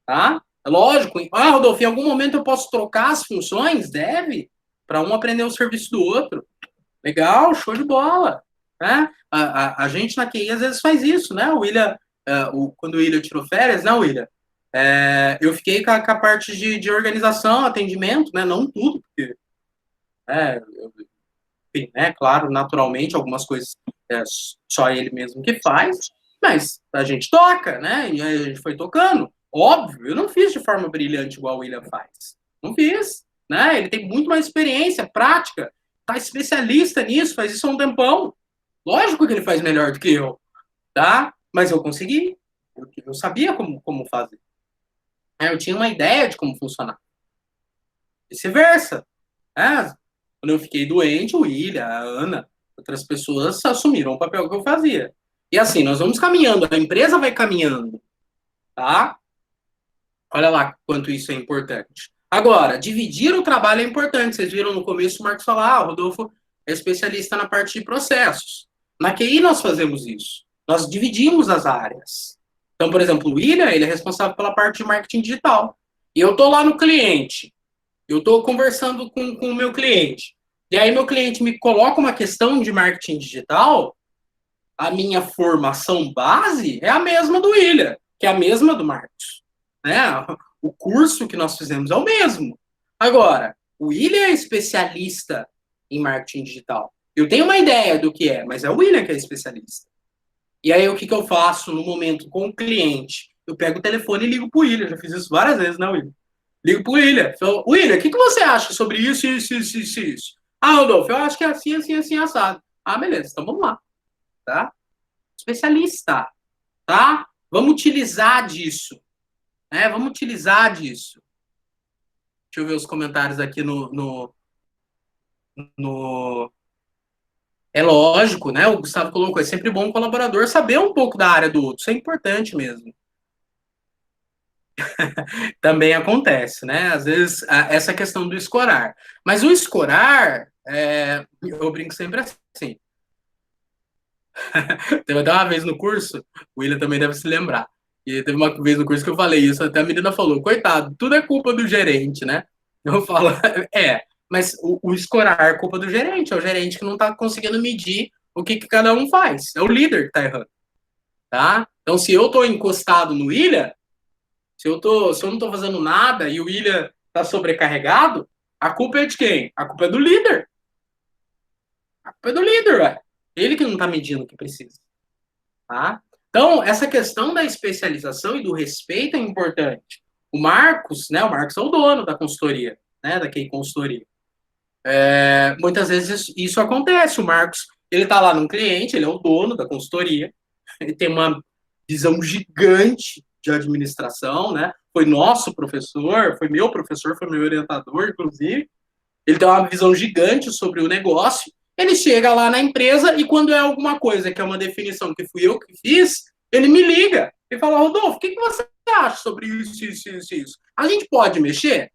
Tá? É lógico. Ah, Rodolfo, em algum momento eu posso trocar as funções? Deve. Para um aprender o serviço do outro. Legal, show de bola. Né? A gente na QI às vezes faz isso, né? O William, quando o William tirou férias, né, William? Eu fiquei com a parte de organização, atendimento, né? Não tudo, porque enfim, né? Claro, naturalmente, algumas coisas só ele mesmo que faz, mas a gente toca, né? E a gente foi tocando. Óbvio, eu não fiz de forma brilhante igual o William faz. Não fiz, né? Ele tem muito mais experiência, prática, tá especialista nisso, faz isso há um tempão. Lógico que ele faz melhor do que eu, tá? Mas eu consegui. Eu sabia como fazer. Eu tinha uma ideia de como funcionar. Vice-versa. Quando eu fiquei doente, o William, a Ana, outras pessoas assumiram o papel que eu fazia. E assim, nós vamos caminhando, a empresa vai caminhando, tá? Olha lá quanto isso é importante. Agora, dividir o trabalho é importante. Vocês viram no começo o Marcos falar, o Rodolfo é especialista na parte de processos. Na QI nós fazemos isso. Nós dividimos as áreas. Então, por exemplo, o William, ele é responsável pela parte de marketing digital. E eu estou lá no cliente. Eu estou conversando com o meu cliente. E aí meu cliente me coloca uma questão de marketing digital, a minha formação base é a mesma do William, que é a mesma do Marcos. Né? O curso que nós fizemos é o mesmo. Agora, o William é especialista em marketing digital. Eu tenho uma ideia do que é, mas é o William que é especialista. E aí, o que eu faço no momento com o cliente? Eu pego o telefone e ligo pro William. Já fiz isso várias vezes, né, William? Ligo pro William. Falo, William, o que você acha sobre isso, isso? Ah, Rodolfo, eu acho que é assim, assim, assim, assado. Ah, beleza, então vamos lá. Tá? Especialista, tá? Vamos utilizar disso. Né? Vamos utilizar disso. Deixa eu ver os comentários aqui no... É lógico, né? O Gustavo colocou, é sempre bom o colaborador saber um pouco da área do outro. Isso é importante mesmo. Também acontece, né? Às vezes, essa questão do escorar. Mas o escorar, eu brinco sempre assim. Teve até uma vez no curso, o William também deve se lembrar. E teve uma vez no curso que eu falei isso, até a menina falou, coitado, tudo é culpa do gerente, né? Eu falo, mas o escorar é culpa do gerente, é o gerente que não está conseguindo medir o que cada um faz. É o líder que está errando, tá? Então, se eu estou encostado no William, se eu não estou fazendo nada e o William está sobrecarregado, a culpa é de quem? A culpa é do líder. A culpa é do líder, ué. Ele que não está medindo o que precisa. Tá? Então, essa questão da especialização e do respeito é importante. O Marcos é o dono da consultoria, né, da Key Consultoria. Muitas vezes isso acontece. O Marcos, ele está lá num cliente, ele é o dono da consultoria, ele tem uma visão gigante de administração, né? Foi nosso professor, foi meu orientador, inclusive. Ele tem uma visão gigante sobre o negócio. Ele chega lá na empresa e quando é alguma coisa que é uma definição que fui eu que fiz, ele me liga e fala, Rodolfo, o que você acha sobre isso? A gente pode mexer?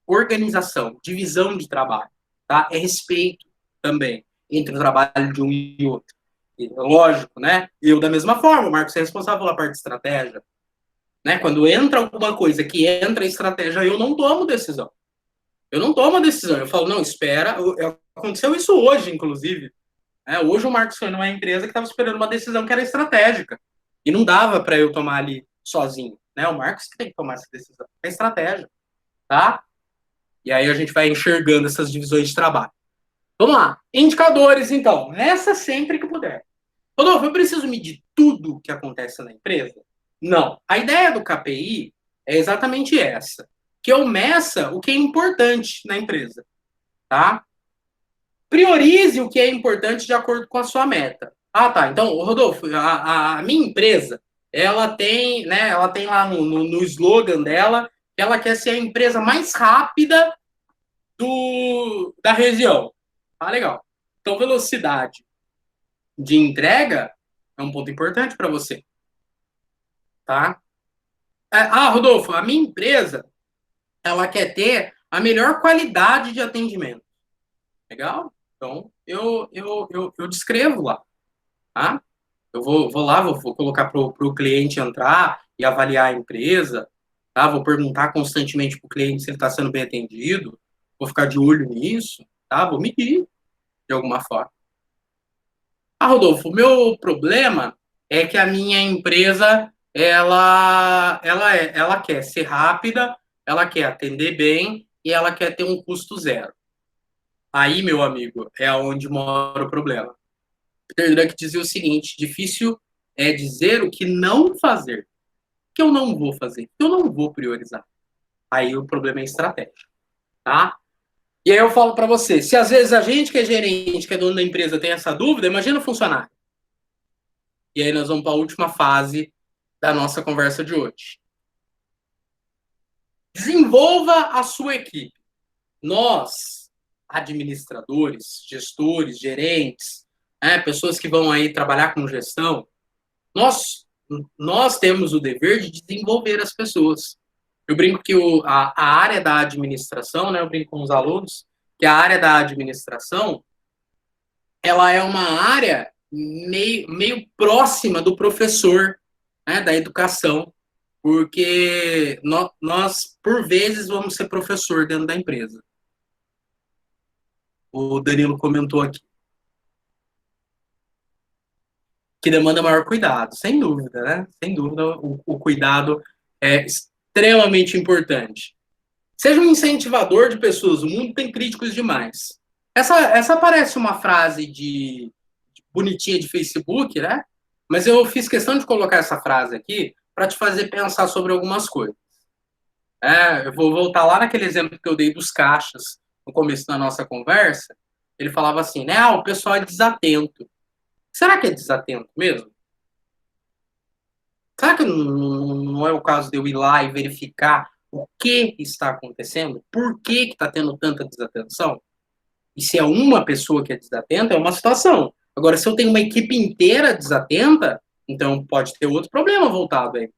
Organização, divisão de trabalho, tá? É respeito também entre o trabalho de um e outro. E, lógico, né? Eu, da mesma forma, o Marcos é responsável pela parte de estratégia. Né? Quando entra alguma coisa que entra em estratégia, eu não tomo decisão. Eu falo, não, espera. Aconteceu isso hoje, inclusive. Hoje o Marcos foi numa empresa que estava esperando uma decisão que era estratégica. E não dava para eu tomar ali sozinho. Né? O Marcos que tem que tomar essa decisão. É estratégia. Tá? E aí a gente vai enxergando essas divisões de trabalho. Vamos lá. Indicadores, então. Nessa sempre que puder. Rodolfo, eu preciso medir tudo que acontece na empresa? Não. A ideia do KPI é exatamente essa. Que eu meça o que é importante na empresa. Tá? Priorize o que é importante de acordo com a sua meta. Ah, tá. Então, Rodolfo, a minha empresa, ela tem lá no slogan dela que ela quer ser a empresa mais rápida da região. Ah, legal. Então, velocidade de entrega é um ponto importante para você. Tá? Rodolfo, a minha empresa, ela quer ter a melhor qualidade de atendimento. Legal? Então, eu descrevo lá. Tá? Eu vou lá, vou colocar para o cliente entrar e avaliar a empresa. Tá? Vou perguntar constantemente para o cliente se ele está sendo bem atendido. Vou ficar de olho nisso. Tá? Vou medir de alguma forma. Rodolfo, o meu problema é que a minha empresa ela quer ser rápida, ela quer atender bem e ela quer ter um custo zero. Aí, meu amigo, é onde mora o problema. Peter Drucker dizia o seguinte: difícil é dizer o que não fazer. O que eu não vou fazer? O que eu não vou priorizar? Aí o problema é estratégia, tá? E aí eu falo para você, se às vezes a gente que é gerente, que é dono da empresa, tem essa dúvida, imagina o funcionário. E aí nós vamos para a última fase da nossa conversa de hoje. Desenvolva a sua equipe. Nós, administradores, gestores, gerentes, pessoas que vão aí trabalhar com gestão, nós temos o dever de desenvolver as pessoas. Eu brinco que a área da administração, né, eu brinco com os alunos, que a área da administração, ela é uma área meio próxima do professor, né, da educação, porque nós, por vezes, vamos ser professor dentro da empresa. O Danilo comentou aqui. Que demanda maior cuidado, sem dúvida, né? Sem dúvida, o cuidado é extremamente importante. Seja um incentivador de pessoas. O mundo tem críticos demais. Essa parece uma frase de bonitinha de Facebook, né? Mas eu fiz questão de colocar essa frase aqui para te fazer pensar sobre algumas coisas. Eu vou voltar lá naquele exemplo que eu dei dos caixas no começo da nossa conversa. Ele falava assim, né? O pessoal é desatento. Será que é desatento mesmo? Será que não é o caso de eu ir lá e verificar o que está acontecendo? Por que está tendo tanta desatenção? E se é uma pessoa que é desatenta, é uma situação. Agora, se eu tenho uma equipe inteira desatenta, então pode ter outro problema voltado aí.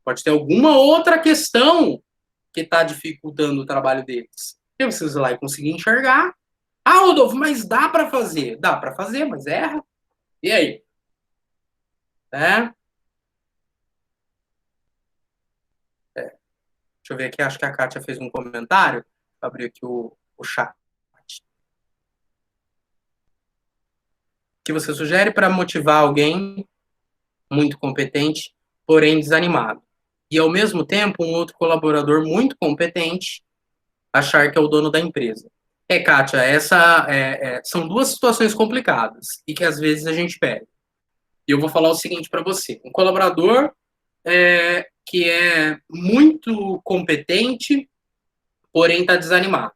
Pode ter alguma outra questão que está dificultando o trabalho deles. Eu preciso ir lá e conseguir enxergar. Ah, Rodolfo, mas dá para fazer? Dá para fazer, mas erra. E aí? Deixa eu ver aqui, acho que a Kátia fez um comentário. Vou abrir aqui o chat. O que você sugere para motivar alguém muito competente, porém desanimado? E, ao mesmo tempo, um outro colaborador muito competente achar que é o dono da empresa. Kátia, são duas situações complicadas e que, às vezes, a gente pega. E eu vou falar o seguinte para você. Um colaborador que é muito competente, porém está desanimado.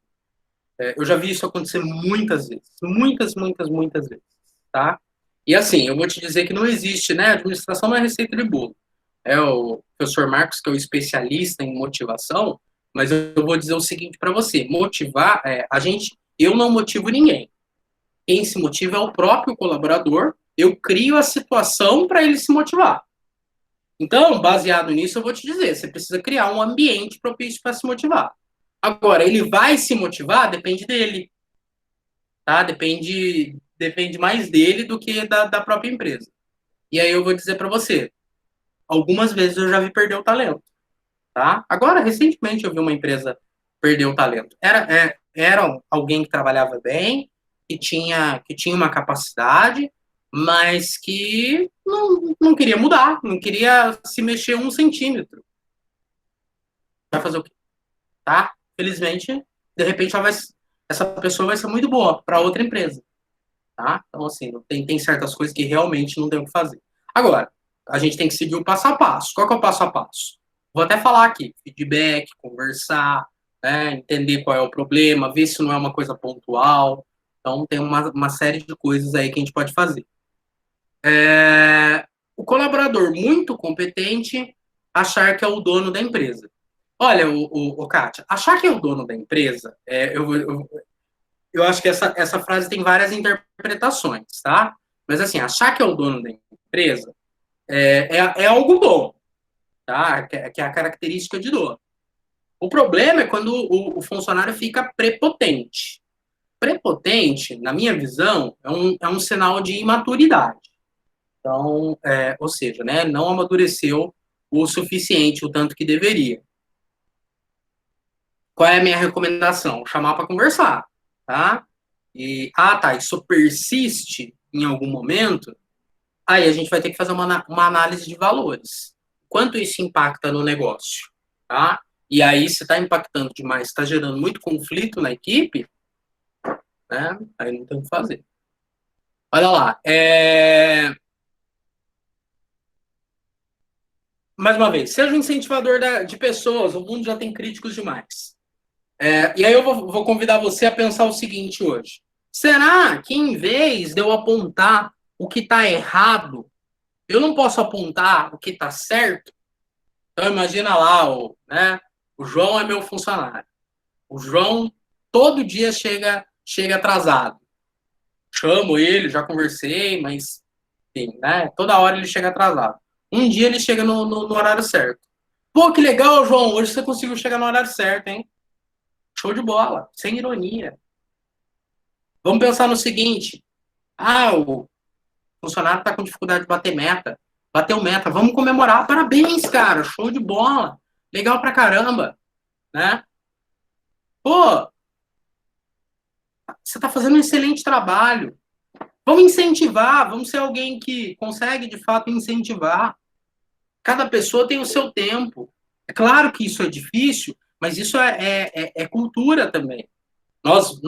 Eu já vi isso acontecer muitas vezes. Muitas vezes. Tá? E assim, eu vou te dizer que não existe, né? Administração não é receita de bolo. É o professor Marcos, que é o especialista em motivação, mas eu vou dizer o seguinte para você: motivar, eu não motivo ninguém. Quem se motiva é o próprio colaborador. Eu crio a situação para ele se motivar. Então, baseado nisso, eu vou te dizer: você precisa criar um ambiente propício para se motivar. Agora, ele vai se motivar? Depende dele. Tá? Depende mais dele do que da própria empresa. E aí eu vou dizer para você: algumas vezes eu já vi perder o talento. Tá? Agora, recentemente, eu vi uma empresa perder o talento. Era alguém que trabalhava bem, que tinha uma capacidade, mas que não queria mudar, não queria se mexer 1 centímetro. Vai fazer o quê? Tá? Felizmente, de repente, essa pessoa vai ser muito boa para outra empresa. Tá? Então, assim, tem certas coisas que realmente não tem o que fazer. Agora, a gente tem que seguir o passo a passo. Qual que é o passo a passo? Vou até falar aqui: feedback, conversar, né, entender qual é o problema, ver se não é uma coisa pontual. Então, tem uma série de coisas aí que a gente pode fazer. O colaborador muito competente achar que é o dono da empresa. Olha, Kátia, achar que é o dono da empresa, eu acho que essa frase tem várias interpretações, tá? Mas, assim, achar que é o dono da empresa é algo bom, tá? Que é a característica de dono. O problema é quando o funcionário fica prepotente. Prepotente, na minha visão, é um sinal de imaturidade. Então, ou seja, né, não amadureceu o suficiente, o tanto que deveria. Qual é a minha recomendação? Chamar para conversar, tá? Isso persiste em algum momento, aí a gente vai ter que fazer uma análise de valores. Quanto isso impacta no negócio, tá? E aí, se está impactando demais, está gerando muito conflito na equipe, né? Aí não tem o que fazer. Olha lá, mais uma vez, seja um incentivador de pessoas, o mundo já tem críticos demais. E aí eu vou convidar você a pensar o seguinte hoje: será que, em vez de eu apontar o que está errado, eu não posso apontar o que está certo? Então, imagina lá, o João é meu funcionário. O João todo dia chega atrasado. Chamo ele, já conversei, mas, enfim, né? Toda hora ele chega atrasado. Um dia ele chega no horário certo. Pô, que legal, João, hoje você conseguiu chegar no horário certo, hein? Show de bola, sem ironia. Vamos pensar no seguinte: o funcionário está com dificuldade de bater meta. Bateu meta, vamos comemorar. Parabéns, cara, show de bola. Legal pra caramba, né? Pô, você está fazendo um excelente trabalho. Vamos incentivar, vamos ser alguém que consegue, de fato, incentivar. Cada pessoa tem o seu tempo. É claro que isso é difícil, mas isso é cultura também. Nós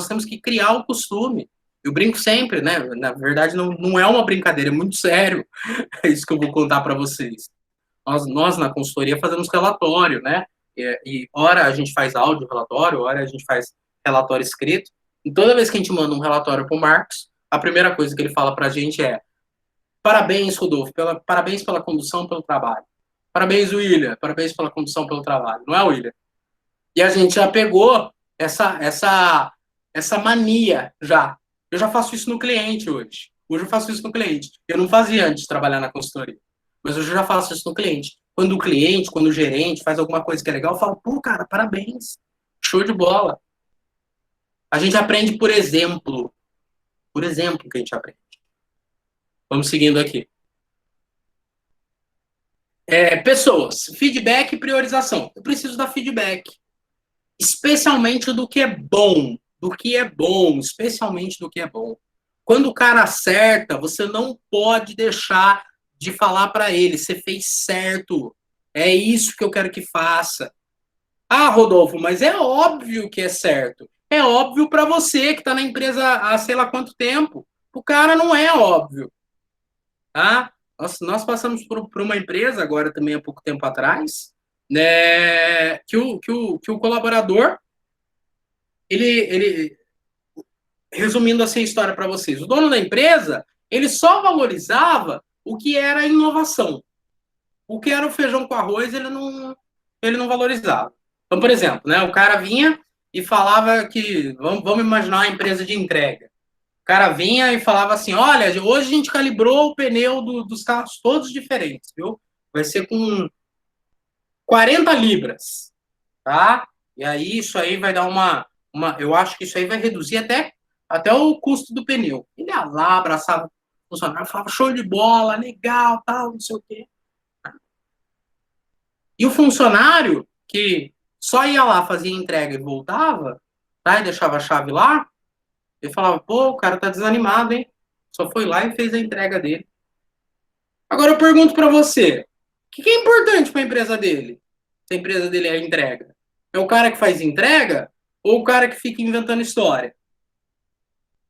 temos que criar o costume. Eu brinco sempre, né? Na verdade, não é uma brincadeira, é muito sério. É isso que eu vou contar para vocês. Nós, na consultoria, fazemos relatório, né? Ora a gente faz áudio relatório, ora a gente faz relatório escrito. E toda vez que a gente manda um relatório para o Marcos, a primeira coisa que ele fala para a gente é: parabéns, Rodolfo, parabéns pela condução pelo trabalho. Parabéns, William, parabéns pela condução pelo trabalho. Não é, William? E a gente já pegou essa mania já. Eu já faço isso no cliente hoje. Hoje eu faço isso no cliente. Eu não fazia antes de trabalhar na consultoria. Mas hoje eu já faço isso no cliente. Quando o gerente faz alguma coisa que é legal, eu falo, pô, cara, parabéns. Show de bola. A gente aprende por exemplo. Por exemplo que a gente aprende. Vamos seguindo aqui. Pessoas, feedback e priorização. Eu preciso dar feedback. Especialmente do que é bom. Do que é bom. Especialmente do que é bom. Quando o cara acerta, você não pode deixar de falar para ele, você fez certo. É isso que eu quero que faça. Ah, Rodolfo, mas é óbvio que é certo. É óbvio para você que está na empresa há sei lá quanto tempo. O cara não é óbvio. Tá? Nós passamos por uma empresa, agora também há pouco tempo atrás, né, que o colaborador, ele, resumindo assim a história para vocês, o dono da empresa, ele só valorizava o que era inovação. O que era o feijão com arroz, ele não valorizava. Então, por exemplo, né, o cara vinha e falava que, vamos imaginar uma empresa de entrega. O cara vinha e falava assim, olha, hoje a gente calibrou o pneu dos carros todos diferentes, viu? Vai ser com 40 libras, tá? E aí isso aí vai dar eu acho que isso aí vai reduzir até o custo do pneu. Ele ia lá, abraçava o funcionário, falava, show de bola, legal, tal, não sei o quê. E o funcionário que só ia lá, fazia entrega e voltava, tá? E deixava a chave lá, ele falava, pô, o cara tá desanimado, hein? Só foi lá e fez a entrega dele. Agora eu pergunto para você, o que é importante para a empresa dele? Se a empresa dele é a entrega. É o cara que faz entrega ou o cara que fica inventando história?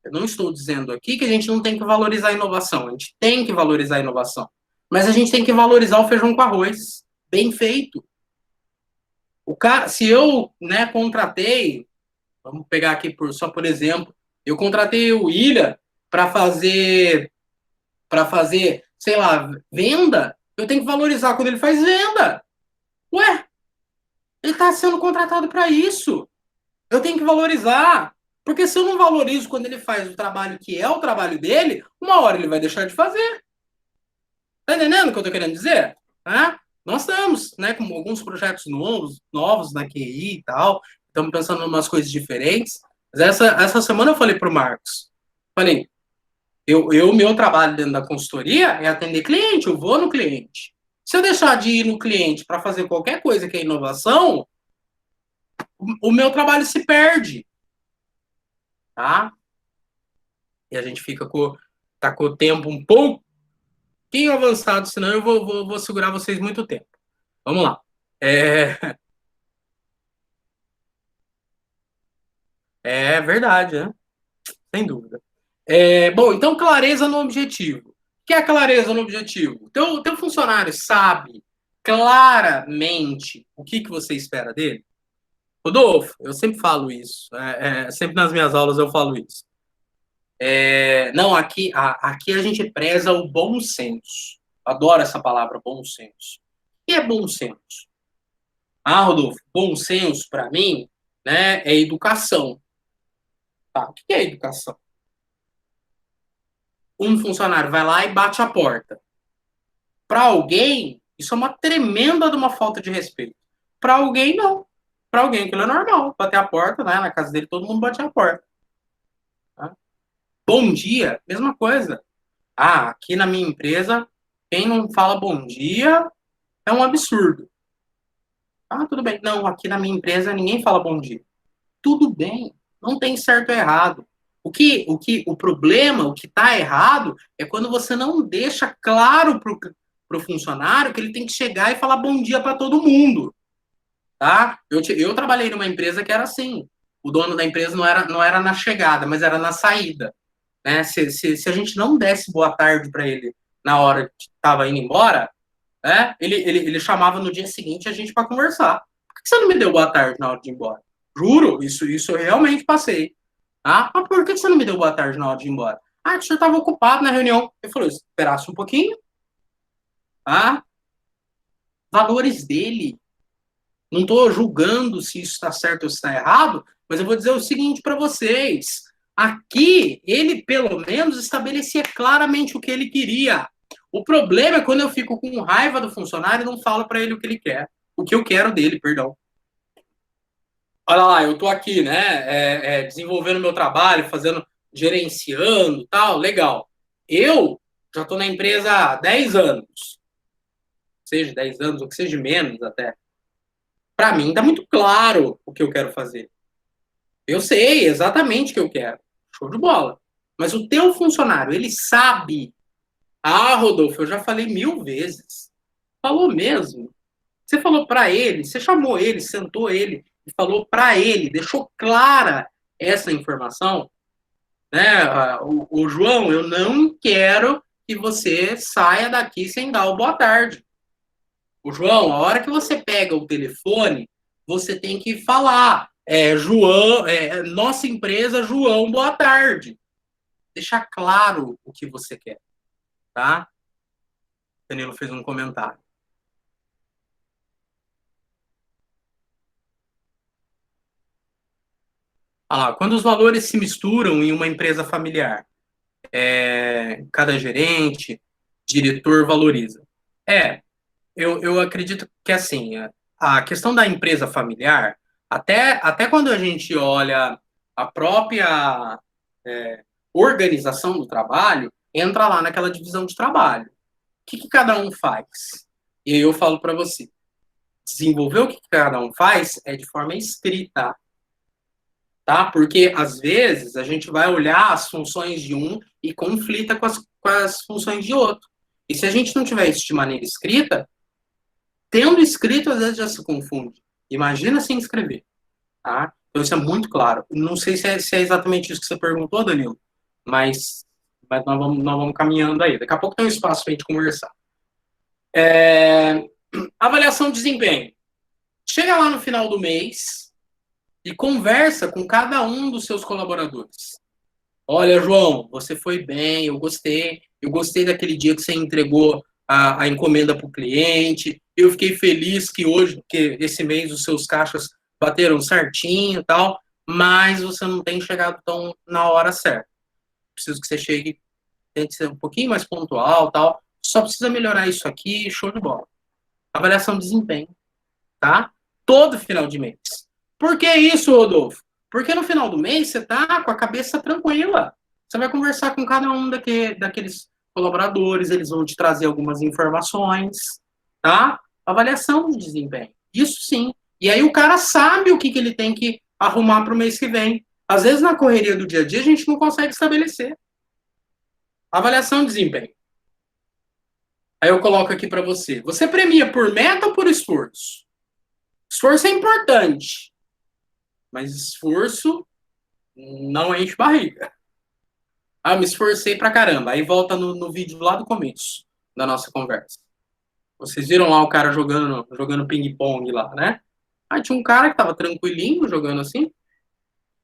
Eu não estou dizendo aqui que a gente não tem que valorizar a inovação. A gente tem que valorizar a inovação. Mas a gente tem que valorizar o feijão com arroz. Bem feito. O cara, se eu, né, contratei, vamos pegar aqui só por exemplo, eu contratei o William para fazer, sei lá, venda, eu tenho que valorizar quando ele faz venda. Ué, ele está sendo contratado para isso. Eu tenho que valorizar. Porque se eu não valorizo quando ele faz o trabalho que é o trabalho dele, uma hora ele vai deixar de fazer. Tá entendendo o que eu tô querendo dizer? Nós estamos, né, com alguns projetos novos na QI e tal, estamos pensando em umas coisas diferentes. Mas essa semana eu falei pro Marcos, falei, meu trabalho dentro da consultoria é atender cliente, eu vou no cliente. Se eu deixar de ir no cliente para fazer qualquer coisa que é inovação, o meu trabalho se perde. Tá? E a gente tá com o tempo um pouquinho avançado, senão eu vou segurar vocês muito tempo. Vamos lá. É verdade, né? Sem dúvida. Bom, então clareza no objetivo. O que é clareza no objetivo? Teu funcionário sabe claramente o que você espera dele? Rodolfo, eu sempre falo isso. Sempre nas minhas aulas eu falo isso. Não, aqui a gente preza o bom senso. Adoro essa palavra, bom senso. O que é bom senso? Ah, Rodolfo, bom senso, para mim, né, é educação. Tá, o que é educação? Um funcionário vai lá e bate a porta. Para alguém, isso é uma tremenda de uma falta de respeito. Para alguém, não. Para alguém, aquilo é normal. Bater a porta, né? Na casa dele, todo mundo bate a porta. Tá? Bom dia, mesma coisa. Ah, aqui na minha empresa, quem não fala bom dia é um absurdo. Ah, tudo bem. Não, aqui na minha empresa ninguém fala bom dia. Tudo bem. Não tem certo ou errado. O problema, o que está errado, é quando você não deixa claro para o funcionário que ele tem que chegar e falar bom dia para todo mundo, tá? Eu trabalhei numa empresa que era assim. O dono da empresa não era na chegada, mas era na saída. Né? Se a gente não desse boa tarde para ele na hora que estava indo embora, né? Ele chamava no dia seguinte a gente para conversar. Por que você não me deu boa tarde na hora de ir embora? Juro, isso eu realmente passei. Ah, mas por que você não me deu boa tarde na hora de ir embora? Ah, que o senhor estava ocupado na reunião. Ele falou, esperasse um pouquinho. Ah, valores dele. Não estou julgando se isso está certo ou se está errado, mas eu vou dizer o seguinte para vocês. Aqui, ele, pelo menos, estabelecia claramente o que ele queria. O problema é quando eu fico com raiva do funcionário e não falo para ele o que ele quer. O que eu quero dele, perdão. Olha lá, eu estou aqui, né, desenvolvendo meu trabalho, gerenciando, tal, legal. Eu já estou na empresa há 10 anos. Seja 10 anos, ou que seja menos até. Para mim, está muito claro o que eu quero fazer. Eu sei exatamente o que eu quero. Show de bola. Mas o teu funcionário, ele sabe. Ah, Rodolfo, eu já falei 1000 vezes. Falou mesmo. Você falou para ele, você chamou ele, sentou ele e falou para ele, deixou clara essa informação. Né? O João, eu não quero que você saia daqui sem dar o boa tarde. O João, a hora que você pega o telefone, você tem que falar. João, nossa empresa, João, boa tarde. Deixar claro o que você quer, tá? O Danilo fez um comentário. Quando os valores se misturam em uma empresa familiar, cada gerente, diretor valoriza. Eu acredito que, assim, a questão da empresa familiar, até quando a gente olha a própria organização do trabalho, entra lá naquela divisão de trabalho. O que cada um faz? E aí eu falo para você, desenvolver o que cada um faz é de forma escrita, tá? Porque, às vezes, a gente vai olhar as funções de um e conflita com as funções de outro. E se a gente não tiver isso de maneira escrita, tendo escrito, às vezes já se confunde. Imagina sem escrever, tá? Então, isso é muito claro. Não sei se é exatamente isso que você perguntou, Danilo, mas nós vamos caminhando aí. Daqui a pouco tem um espaço para a gente conversar. Avaliação de desempenho. Chega lá no final do mês e conversa com cada um dos seus colaboradores. Olha, João, você foi bem, eu gostei daquele dia que você entregou a encomenda para o cliente, eu fiquei feliz que esse mês, os seus caixas bateram certinho e tal, mas você não tem chegado tão na hora certa. Preciso que você chegue, tente ser um pouquinho mais pontual, tal, só precisa melhorar isso aqui, show de bola. Avaliação de desempenho, tá? Todo final de mês. Por que isso, Rodolfo? Porque no final do mês você tá com a cabeça tranquila. Você vai conversar com cada um daqueles colaboradores, eles vão te trazer algumas informações, tá? Avaliação de desempenho. Isso sim. E aí o cara sabe o que ele tem que arrumar para o mês que vem. Às vezes, na correria do dia a dia, a gente não consegue estabelecer. Avaliação de desempenho. Aí eu coloco aqui para você. Você premia por meta ou por esforço? Esforço é importante, mas esforço não enche barriga. Eu me esforcei pra caramba. Aí volta no vídeo lá do começo da nossa conversa. Vocês viram lá o cara jogando ping-pong lá, né? Aí tinha um cara que tava tranquilinho jogando assim.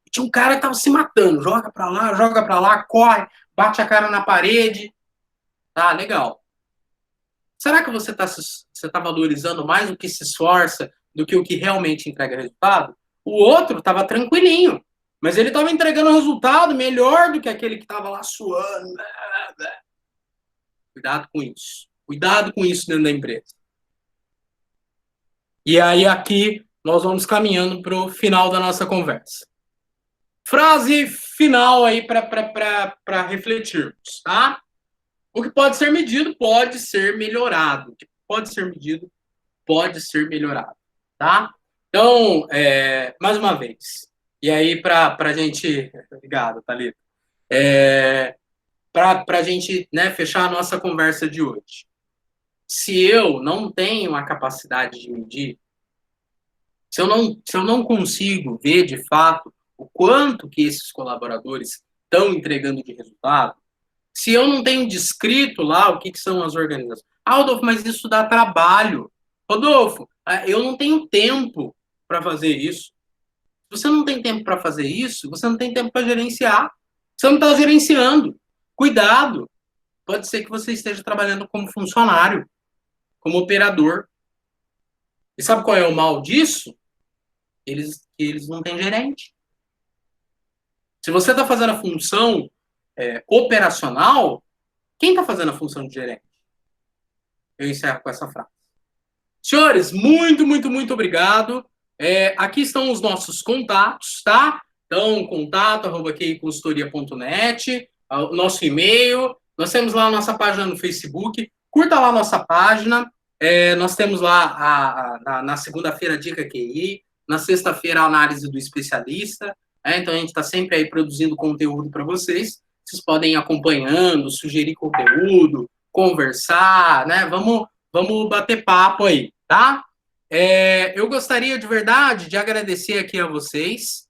E tinha um cara que tava se matando. Joga pra lá, corre, bate a cara na parede. Tá, legal. Será que você tá valorizando mais o que se esforça do que o que realmente entrega resultado? O outro tava tranquilinho, mas ele tava entregando resultado melhor do que aquele que tava lá suando. Cuidado com isso. Cuidado com isso dentro da empresa. E aí aqui nós vamos caminhando para o final da nossa conversa. Frase final aí para refletirmos, tá? O que pode ser medido pode ser melhorado. O que pode ser medido pode ser melhorado, tá? Então, mais uma vez, e aí para a gente... Obrigado, Thalita. Para a gente, né, fechar a nossa conversa de hoje. se eu não tenho a capacidade de medir, se eu não consigo ver de fato o quanto que esses colaboradores estão entregando de resultado, se eu não tenho descrito lá o que são as organizações. Ah, Rodolfo, mas isso dá trabalho. Rodolfo, eu não tenho tempo para fazer isso. Se você não tem tempo para fazer isso, você não tem tempo para gerenciar. Você não está gerenciando. Cuidado. Pode ser que você esteja trabalhando como funcionário, como operador. E sabe qual é o mal disso? Eles não têm gerente. Se você está fazendo a função operacional, quem está fazendo a função de gerente? Eu encerro com essa frase. Senhores, muito, muito, muito obrigado. Aqui estão os nossos contatos, tá? Então, contato@qconsultoria.net, o nosso e-mail. Nós temos lá a nossa página no Facebook. Curta lá a nossa página. Nós temos lá na segunda-feira a Dica QI, na sexta-feira a análise do especialista. Então, a gente está sempre aí produzindo conteúdo para vocês. Vocês podem ir acompanhando, sugerir conteúdo, conversar, né? Vamos bater papo aí, tá? Eu gostaria de verdade de agradecer aqui a vocês.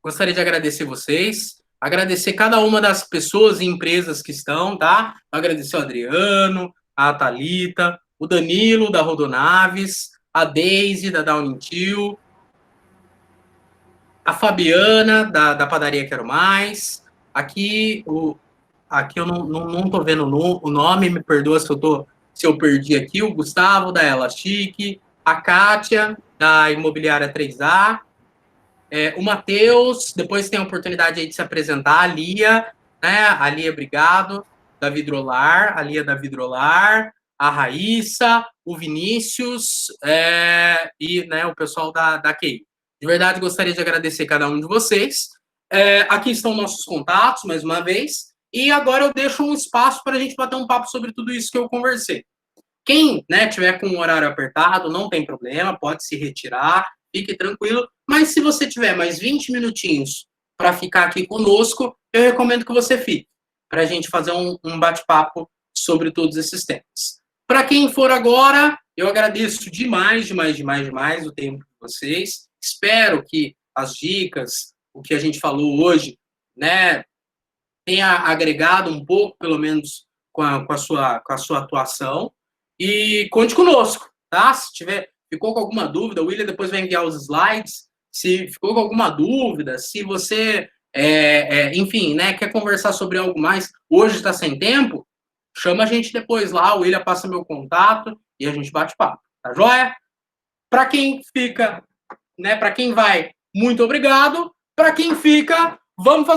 Gostaria de agradecer vocês, agradecer cada uma das pessoas e empresas que estão, tá? Agradecer o Adriano, a Thalita, o Danilo, da Rodonaves, a Deise, da Downing a Fabiana, da Padaria Quero Mais. Aqui eu não tô vendo o nome, me perdoa se eu perdi aqui. O Gustavo, da Elastic, a Kátia, da Imobiliária 3A, o Matheus, depois tem a oportunidade aí de se apresentar, a Lia, né? A Lia, obrigado, da Vidrolar, a Lia da Vidrolar, a Raíssa, o Vinícius e, né, o pessoal da QI. De verdade, gostaria de agradecer cada um de vocês. Aqui estão nossos contatos, mais uma vez. E agora eu deixo um espaço para a gente bater um papo sobre tudo isso que eu conversei. Quem, né, tiver com um horário apertado, não tem problema, pode se retirar, fique tranquilo. Mas se você tiver mais 20 minutinhos para ficar aqui conosco, eu recomendo que você fique, para a gente fazer um bate-papo sobre todos esses temas. Para quem for agora, eu agradeço demais o tempo de vocês. Espero que as dicas, o que a gente falou hoje, né, tenha agregado um pouco, pelo menos, com a sua atuação. E conte conosco, tá? Se ficou com alguma dúvida, o William depois vai enviar os slides. Se ficou com alguma dúvida, se você, enfim, né, quer conversar sobre algo mais, hoje está sem tempo, chama a gente depois lá, o William passa meu contato e a gente bate papo, tá joia? Para quem fica, né, para quem vai, muito obrigado. Para quem fica, vamos fazer